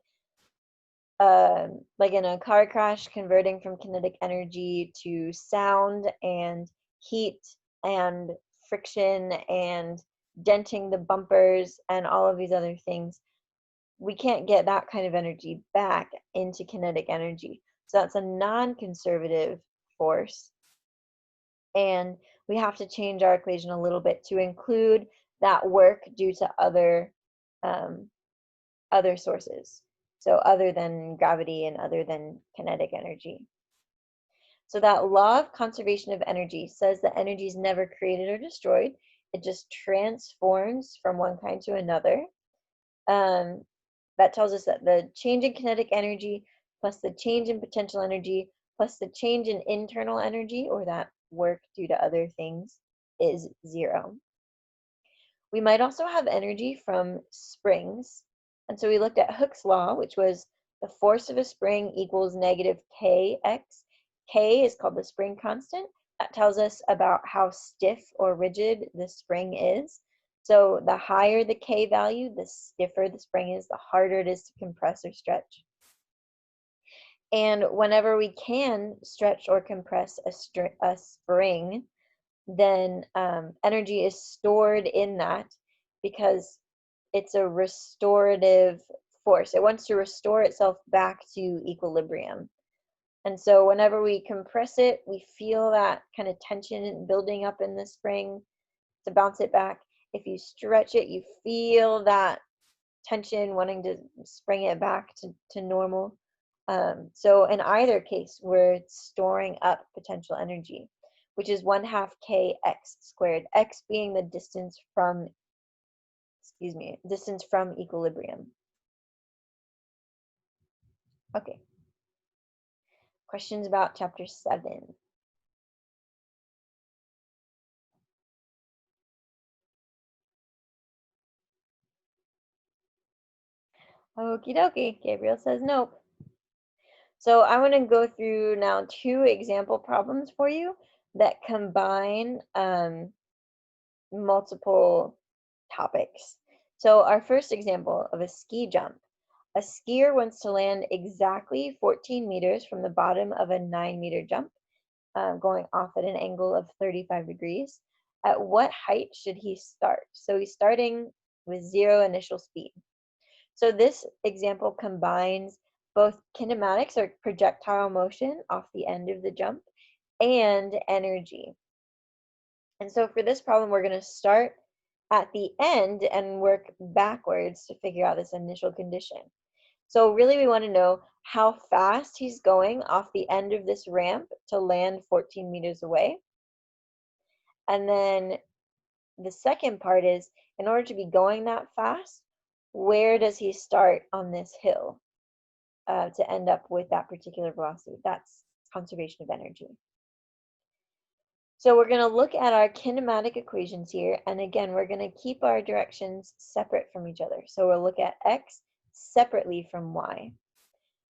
S1: in a car crash, converting from kinetic energy to sound and heat and friction and denting the bumpers and all of these other things, we can't get that kind of energy back into kinetic energy. So that's a non-conservative force. And we have to change our equation a little bit to include that work due to um, other sources. So other than gravity and other than kinetic energy. So that law of conservation of energy says that energy is never created or destroyed. It just transforms from one kind to another. Um, that tells us that the change in kinetic energy plus the change in potential energy plus the change in internal energy, or that work due to other things, is zero. We might also have energy from springs. And so we looked at Hooke's law, which was the force of a spring equals negative kx. K is called the spring constant. That tells us about how stiff or rigid the spring is. So the higher the K value, the stiffer the spring is, the harder it is to compress or stretch. And whenever we can stretch or compress a spring, then energy is stored in that because it's a restorative force. It wants to restore itself back to equilibrium. And so whenever we compress it, we feel that kind of tension building up in the spring to bounce it back. If you stretch it, you feel that tension wanting to spring it back to normal. So in either case, we're storing up potential energy, which is 1/2 kx squared, x being the distance from, distance from equilibrium. Okay. Questions about chapter 7? Okie dokie. Gabriel says nope. So I want to go through now 2 example problems for you that combine multiple topics. So our first example of a ski jump. A skier wants to land exactly 14 meters from the bottom of a 9-meter jump, going off at an angle of 35 degrees. At what height should he start? So he's starting with 0 initial speed. So this example combines both kinematics or projectile motion off the end of the jump and energy. And so for this problem, we're going to start at the end and work backwards to figure out this initial condition. So really we want to know how fast he's going off the end of this ramp to land 14 meters away. And then the second part is, in order to be going that fast, where does he start on this hill to end up with that particular velocity? That's conservation of energy. So we're going to look at our kinematic equations here. And again, we're going to keep our directions separate from each other. So we'll look at x separately from y.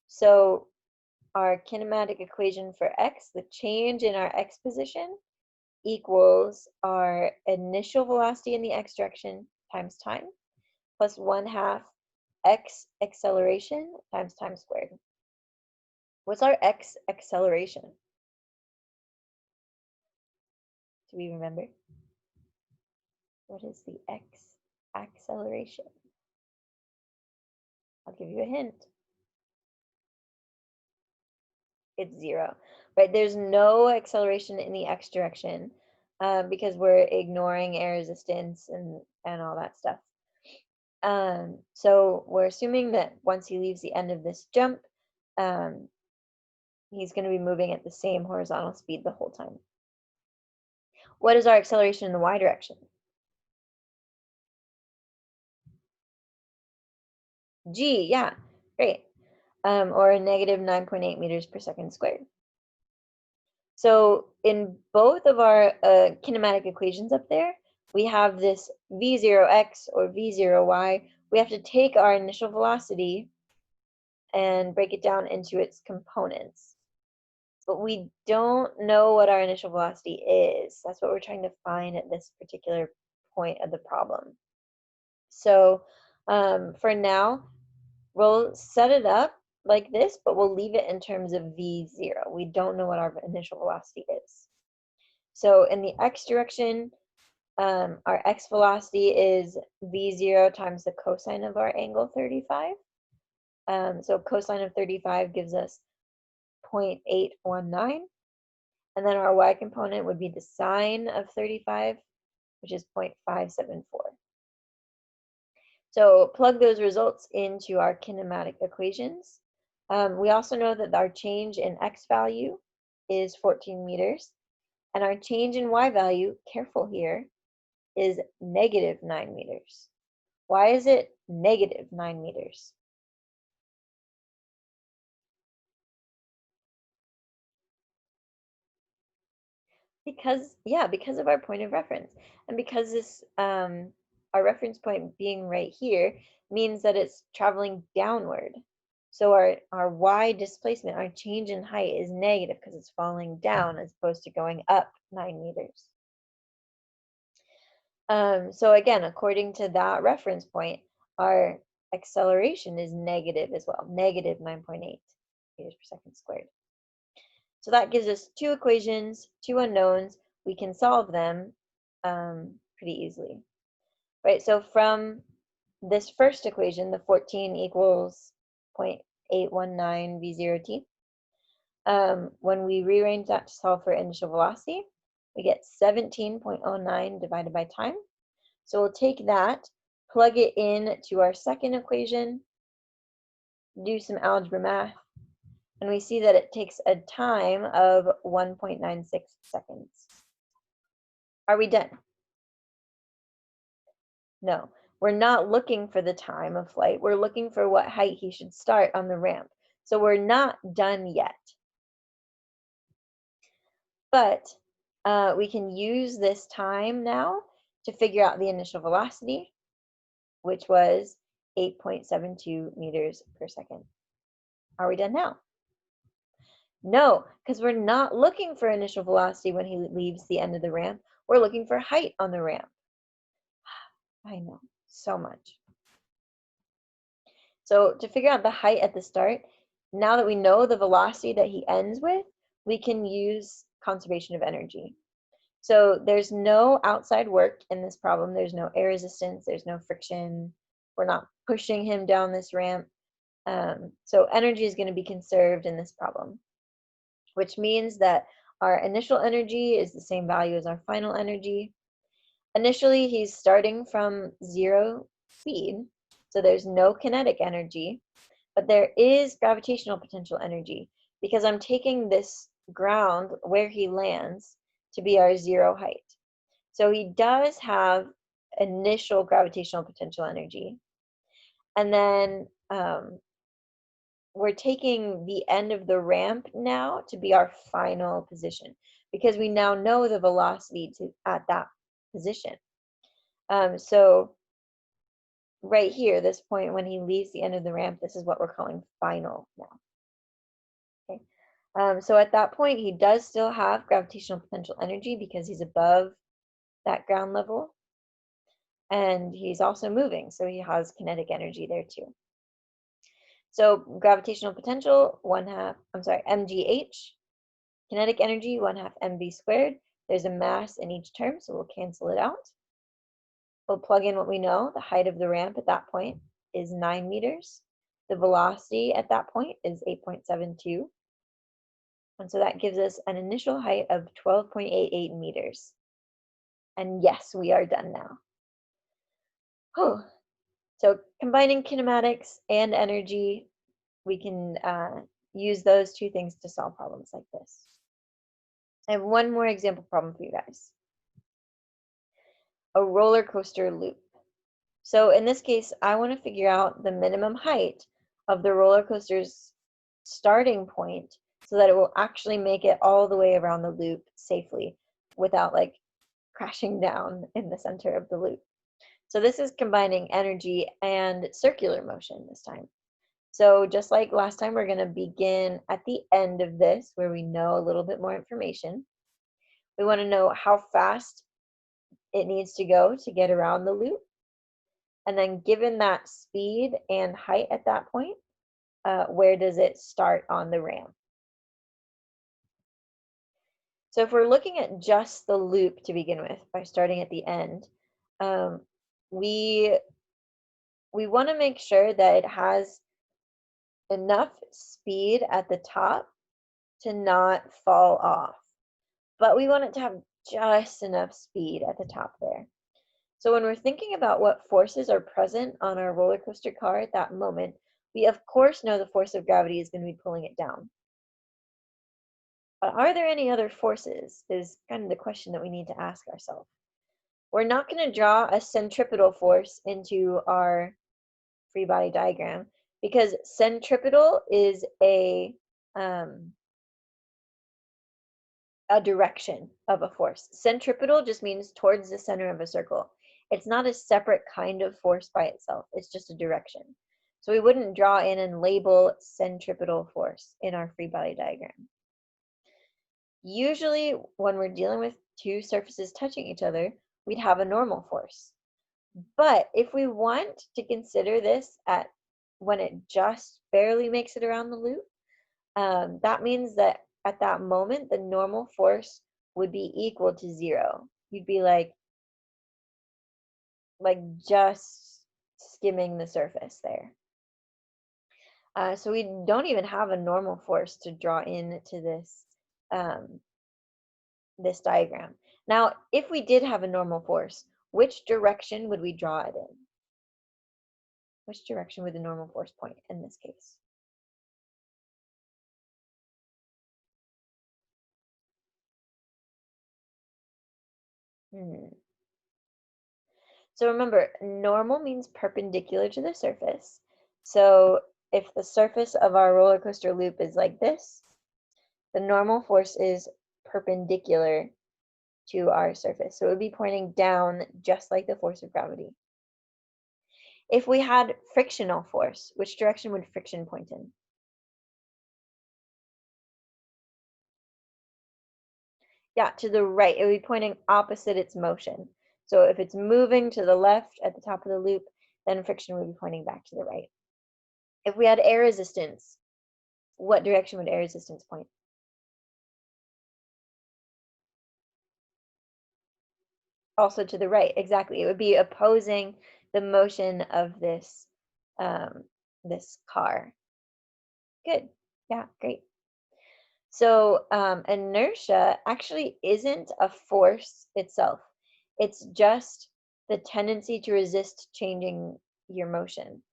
S1: So our kinematic equation for x, the change in our x position, equals our initial velocity in the x direction times time, plus 1/2 x acceleration times time squared. What's our x acceleration? Do we remember? What is the x acceleration? I'll give you a hint. It's 0, right? There's no acceleration in the x direction because we're ignoring air resistance and all that stuff. So we're assuming that once he leaves the end of this jump, he's going to be moving at the same horizontal speed the whole time. What is our acceleration in the y direction? G, yeah, great. Or a negative 9.8 meters per second squared. So in both of our kinematic equations up there, we have this v0x or v0y. We have to take our initial velocity and break it down into its components. But we don't know what our initial velocity is. That's what we're trying to find at this particular point of the problem. So for now, we'll set it up like this, but we'll leave it in terms of v0. We don't know what our initial velocity is. So in the x direction, our x velocity is v0 times the cosine of our angle 35. So cosine of 35 gives us 0.819. And then our y component would be the sine of 35, which is 0.574. So plug those results into our kinematic equations. We also know that our change in x value is 14 meters, and our change in y value, careful here, is negative 9 meters. Why is it negative 9 meters? Because of our point of reference. And because this, our reference point being right here means that it's traveling downward. So our y displacement, our change in height is negative because it's falling down as opposed to going up 9 meters. So again, according to that reference point, our acceleration is negative as well, negative 9.8 meters per second squared. So that gives us two equations, two unknowns. We can solve them pretty easily, right? So from this first equation, the 14 equals 0.819 v0t, when we rearrange that to solve for initial velocity, we get 17.09 divided by time. So we'll take that, plug it in to our second equation, do some algebra math, and we see that it takes a time of 1.96 seconds. Are we done? No, we're not looking for the time of flight. We're looking for what height he should start on the ramp. So we're not done yet. But we can use this time now to figure out the initial velocity, which was 8.72 meters per second. Are we done now? No, because we're not looking for initial velocity when he leaves the end of the ramp. We're looking for height on the ramp. I know, so much. So to figure out the height at the start, now that we know the velocity that he ends with, we can use conservation of energy. So there's no outside work in this problem. There's no air resistance. There's no friction. We're not pushing him down this ramp. So energy is going to be conserved in this problem, which means that our initial energy is the same value as our final energy. Initially, he's starting from 0 speed, so there's no kinetic energy, but there is gravitational potential energy because I'm taking this ground where he lands to be our 0 height. So he does have initial gravitational potential energy. And then we're taking the end of the ramp now to be our final position because we now know the velocity at that position. So right here, this point when he leaves the end of the ramp, this is what we're calling final now. Okay. So at that point, he does still have gravitational potential energy because he's above that ground level. And he's also moving, so he has kinetic energy there too. So gravitational potential, mgh. Kinetic energy, 1/2 mv squared. There's a mass in each term, so we'll cancel it out. We'll plug in what we know. The height of the ramp at that point is 9 meters. The velocity at that point is 8.72. And so that gives us an initial height of 12.88 meters. And yes, we are done now. Oh. So combining kinematics and energy, we can use those two things to solve problems like this. I have one more example problem for you guys. A roller coaster loop. So in this case, I want to figure out the minimum height of the roller coaster's starting point so that it will actually make it all the way around the loop safely without like crashing down in the center of the loop. So this is combining energy and circular motion this time. So just like last time, we're going to begin at the end of this where we know a little bit more information. We want to know how fast it needs to go to get around the loop. And then given that speed and height at that point, where does it start on the ramp? So if we're looking at just the loop to begin with, by starting at the end, um, we we want to make sure that it has enough speed at the top to not fall off. But we want it to have just enough speed at the top there. So when we're thinking about what forces are present on our roller coaster car at that moment, we of course know the force of gravity is going to be pulling it down. But are there any other forces is kind of the question that we need to ask ourselves. We're not going to draw a centripetal force into our free body diagram because centripetal is a direction of a force. Centripetal just means towards the center of a circle. It's not a separate kind of force by itself. It's just a direction. So we wouldn't draw in and label centripetal force in our free body diagram. Usually when we're dealing with two surfaces touching each other, we'd have a normal force. But if we want to consider this at when it just barely makes it around the loop, that means that at that moment, the normal force would be equal to 0. You'd be like just skimming the surface there. So we don't even have a normal force to draw into this diagram. Now, if we did have a normal force, which direction would we draw it in? Which direction would the normal force point in this case? Hmm. So remember, normal means perpendicular to the surface. So if the surface of our roller coaster loop is like this, the normal force is perpendicular to our surface. So it would be pointing down just like the force of gravity. If we had frictional force, which direction would friction point in? Yeah, to the right. It would be pointing opposite its motion. So if it's moving to the left at the top of the loop, then friction would be pointing back to the right. If we had air resistance, what direction would air resistance point? Also to the right, exactly. It would be opposing the motion of um, this car. Good. Yeah, great. So inertia actually isn't a force itself. It's just the tendency to resist changing your motion.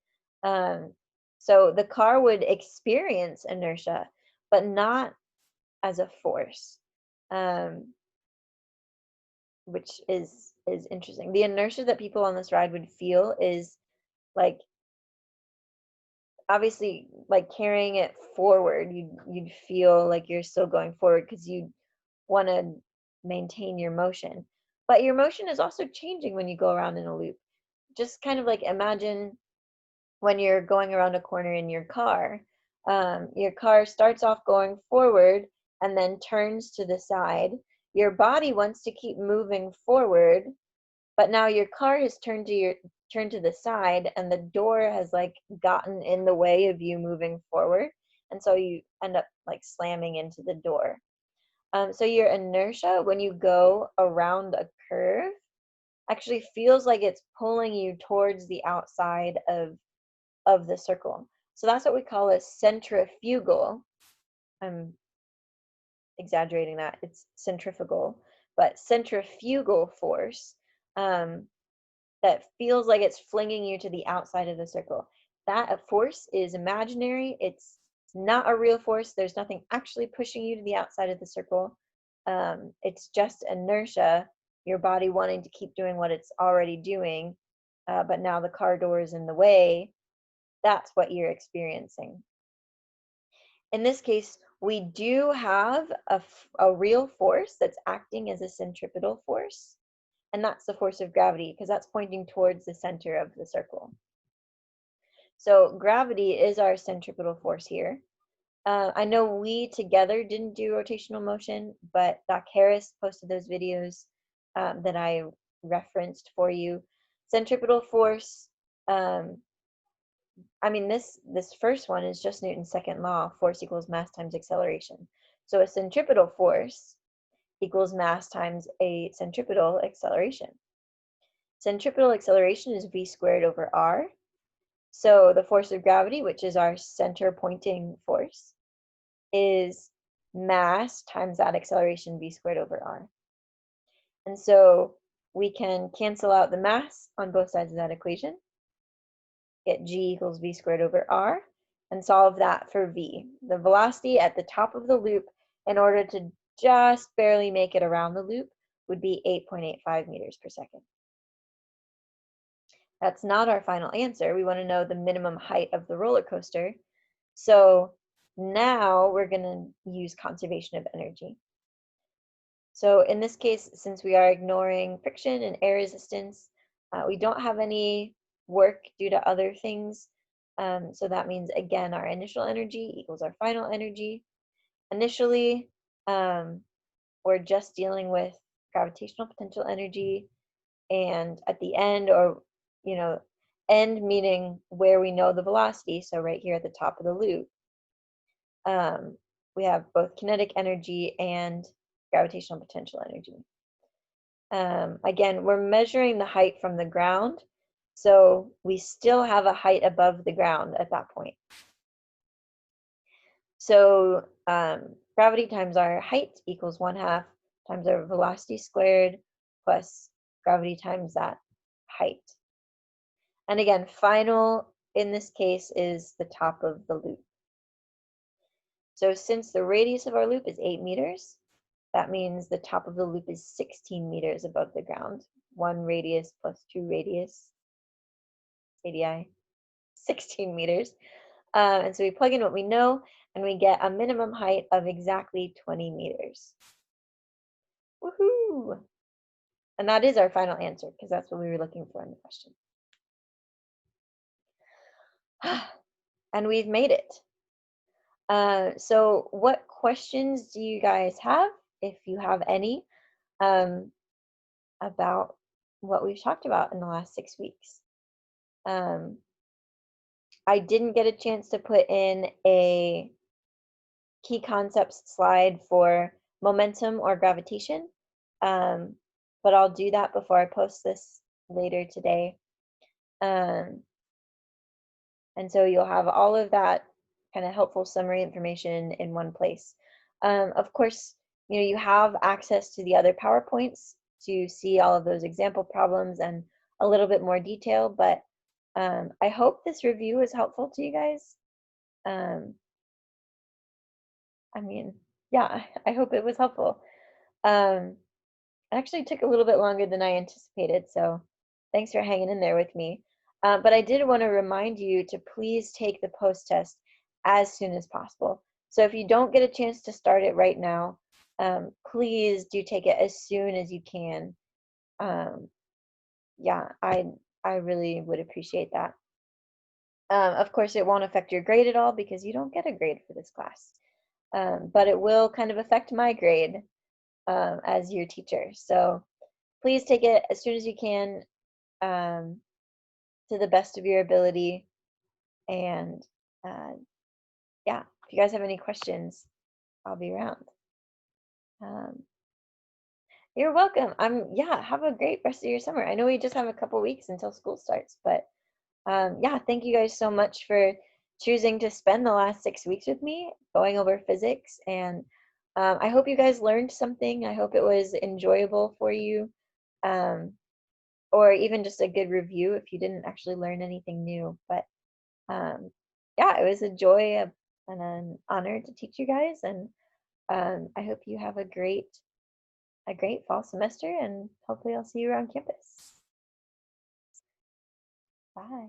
S1: Um, so the car would experience inertia, but not as a force, um, which is interesting. The inertia that people on this ride would feel is like obviously like carrying it forward. You'd feel like you're still going forward because you want to maintain your motion. But your motion is also changing when you go around in a loop. Just kind of like imagine when you're going around a corner in your car. Your car starts off going forward and then turns to the side. Your body wants to keep moving forward, but now your car has turned to the side and the door has like gotten in the way of you moving forward. And so you end up like slamming into the door. So your inertia when you go around a curve actually feels like it's pulling you towards the outside of the circle. So that's what we call a centrifugal. I'm exaggerating that. It's centrifugal, but centrifugal force um, that feels like it's flinging you to the outside of the circle. That force is imaginary. It's not a real force. There's nothing actually pushing you to the outside of the circle. It's just inertia, your body wanting to keep doing what it's already doing, but now the car door is in the way. That's what you're experiencing. In this case, we do have a real force that's acting as a centripetal force. and that's the force of gravity because that's pointing towards the center of the circle. So gravity is our centripetal force here. I know we together didn't do rotational motion, but Doc Harris posted those videos that I referenced for you. Centripetal force, I mean, this first one is just Newton's second law, force equals mass times acceleration. So a centripetal force equals mass times a centripetal acceleration. Centripetal acceleration is v squared over r. So the force of gravity, which is our center pointing force, is mass times that acceleration v squared over r. And so we can cancel out the mass on both sides of that equation, get g equals v squared over r, and solve that for v, the velocity at the top of the loop, in order to just barely make it around the loop, would be 8.85 meters per second. That's not our final answer. We want to know the minimum height of the roller coaster. So now we're going to use conservation of energy. So in this case, since we are ignoring friction and air resistance, we don't have any work due to other things. So that means, again, our initial energy equals our final energy. Initially, we're just dealing with gravitational potential energy. And at the end, or, end meaning where we know the velocity, so right here at the top of the loop, we have both kinetic energy and gravitational potential energy. Again, we're measuring the height from the ground, so we still have a height above the ground at that point. So gravity times our height equals 1/2 times our velocity squared plus gravity times that height. And again, final in this case is the top of the loop. So since the radius of our loop is 8 meters, that means the top of the loop is 16 meters above the ground. 1 radius plus 2 radius, ADI, 16 meters. And so we plug in what we know, and we get a minimum height of exactly 20 meters. Woohoo! And that is our final answer, because that's what we were looking for in the question. And we've made it. So what questions do you guys have, if you have any, about what we've talked about in the last 6 weeks? I didn't get a chance to put in a key concepts slide for momentum or gravitation, but I'll do that before I post this later today. And so you'll have all of that kind of helpful summary information in one place. Of course, you have access to the other PowerPoints to see all of those example problems and a little bit more detail, but I hope this review is helpful to you guys. I mean, yeah, I hope it was helpful. It actually took a little bit longer than I anticipated, so thanks for hanging in there with me. But I did want to remind you to please take the post-test as soon as possible. So if you don't get a chance to start it right now, please do take it as soon as you can. Yeah, I really would appreciate that. Of course, it won't affect your grade at all because you don't get a grade for this class. But it will kind of affect my grade as your teacher. So please take it as soon as you can, to the best of your ability. And yeah, if you guys have any questions, I'll be around. You're welcome. Yeah, have a great rest of your summer. I know we just have a couple weeks until school starts, but yeah, thank you guys so much for choosing to spend the last 6 weeks with me going over physics. And I hope you guys learned something. I hope it was enjoyable for you, or even just a good review if you didn't actually learn anything new. But yeah, it was a joy and an honor to teach you guys. And I hope you have a great fall semester, and hopefully I'll see you around campus. Bye.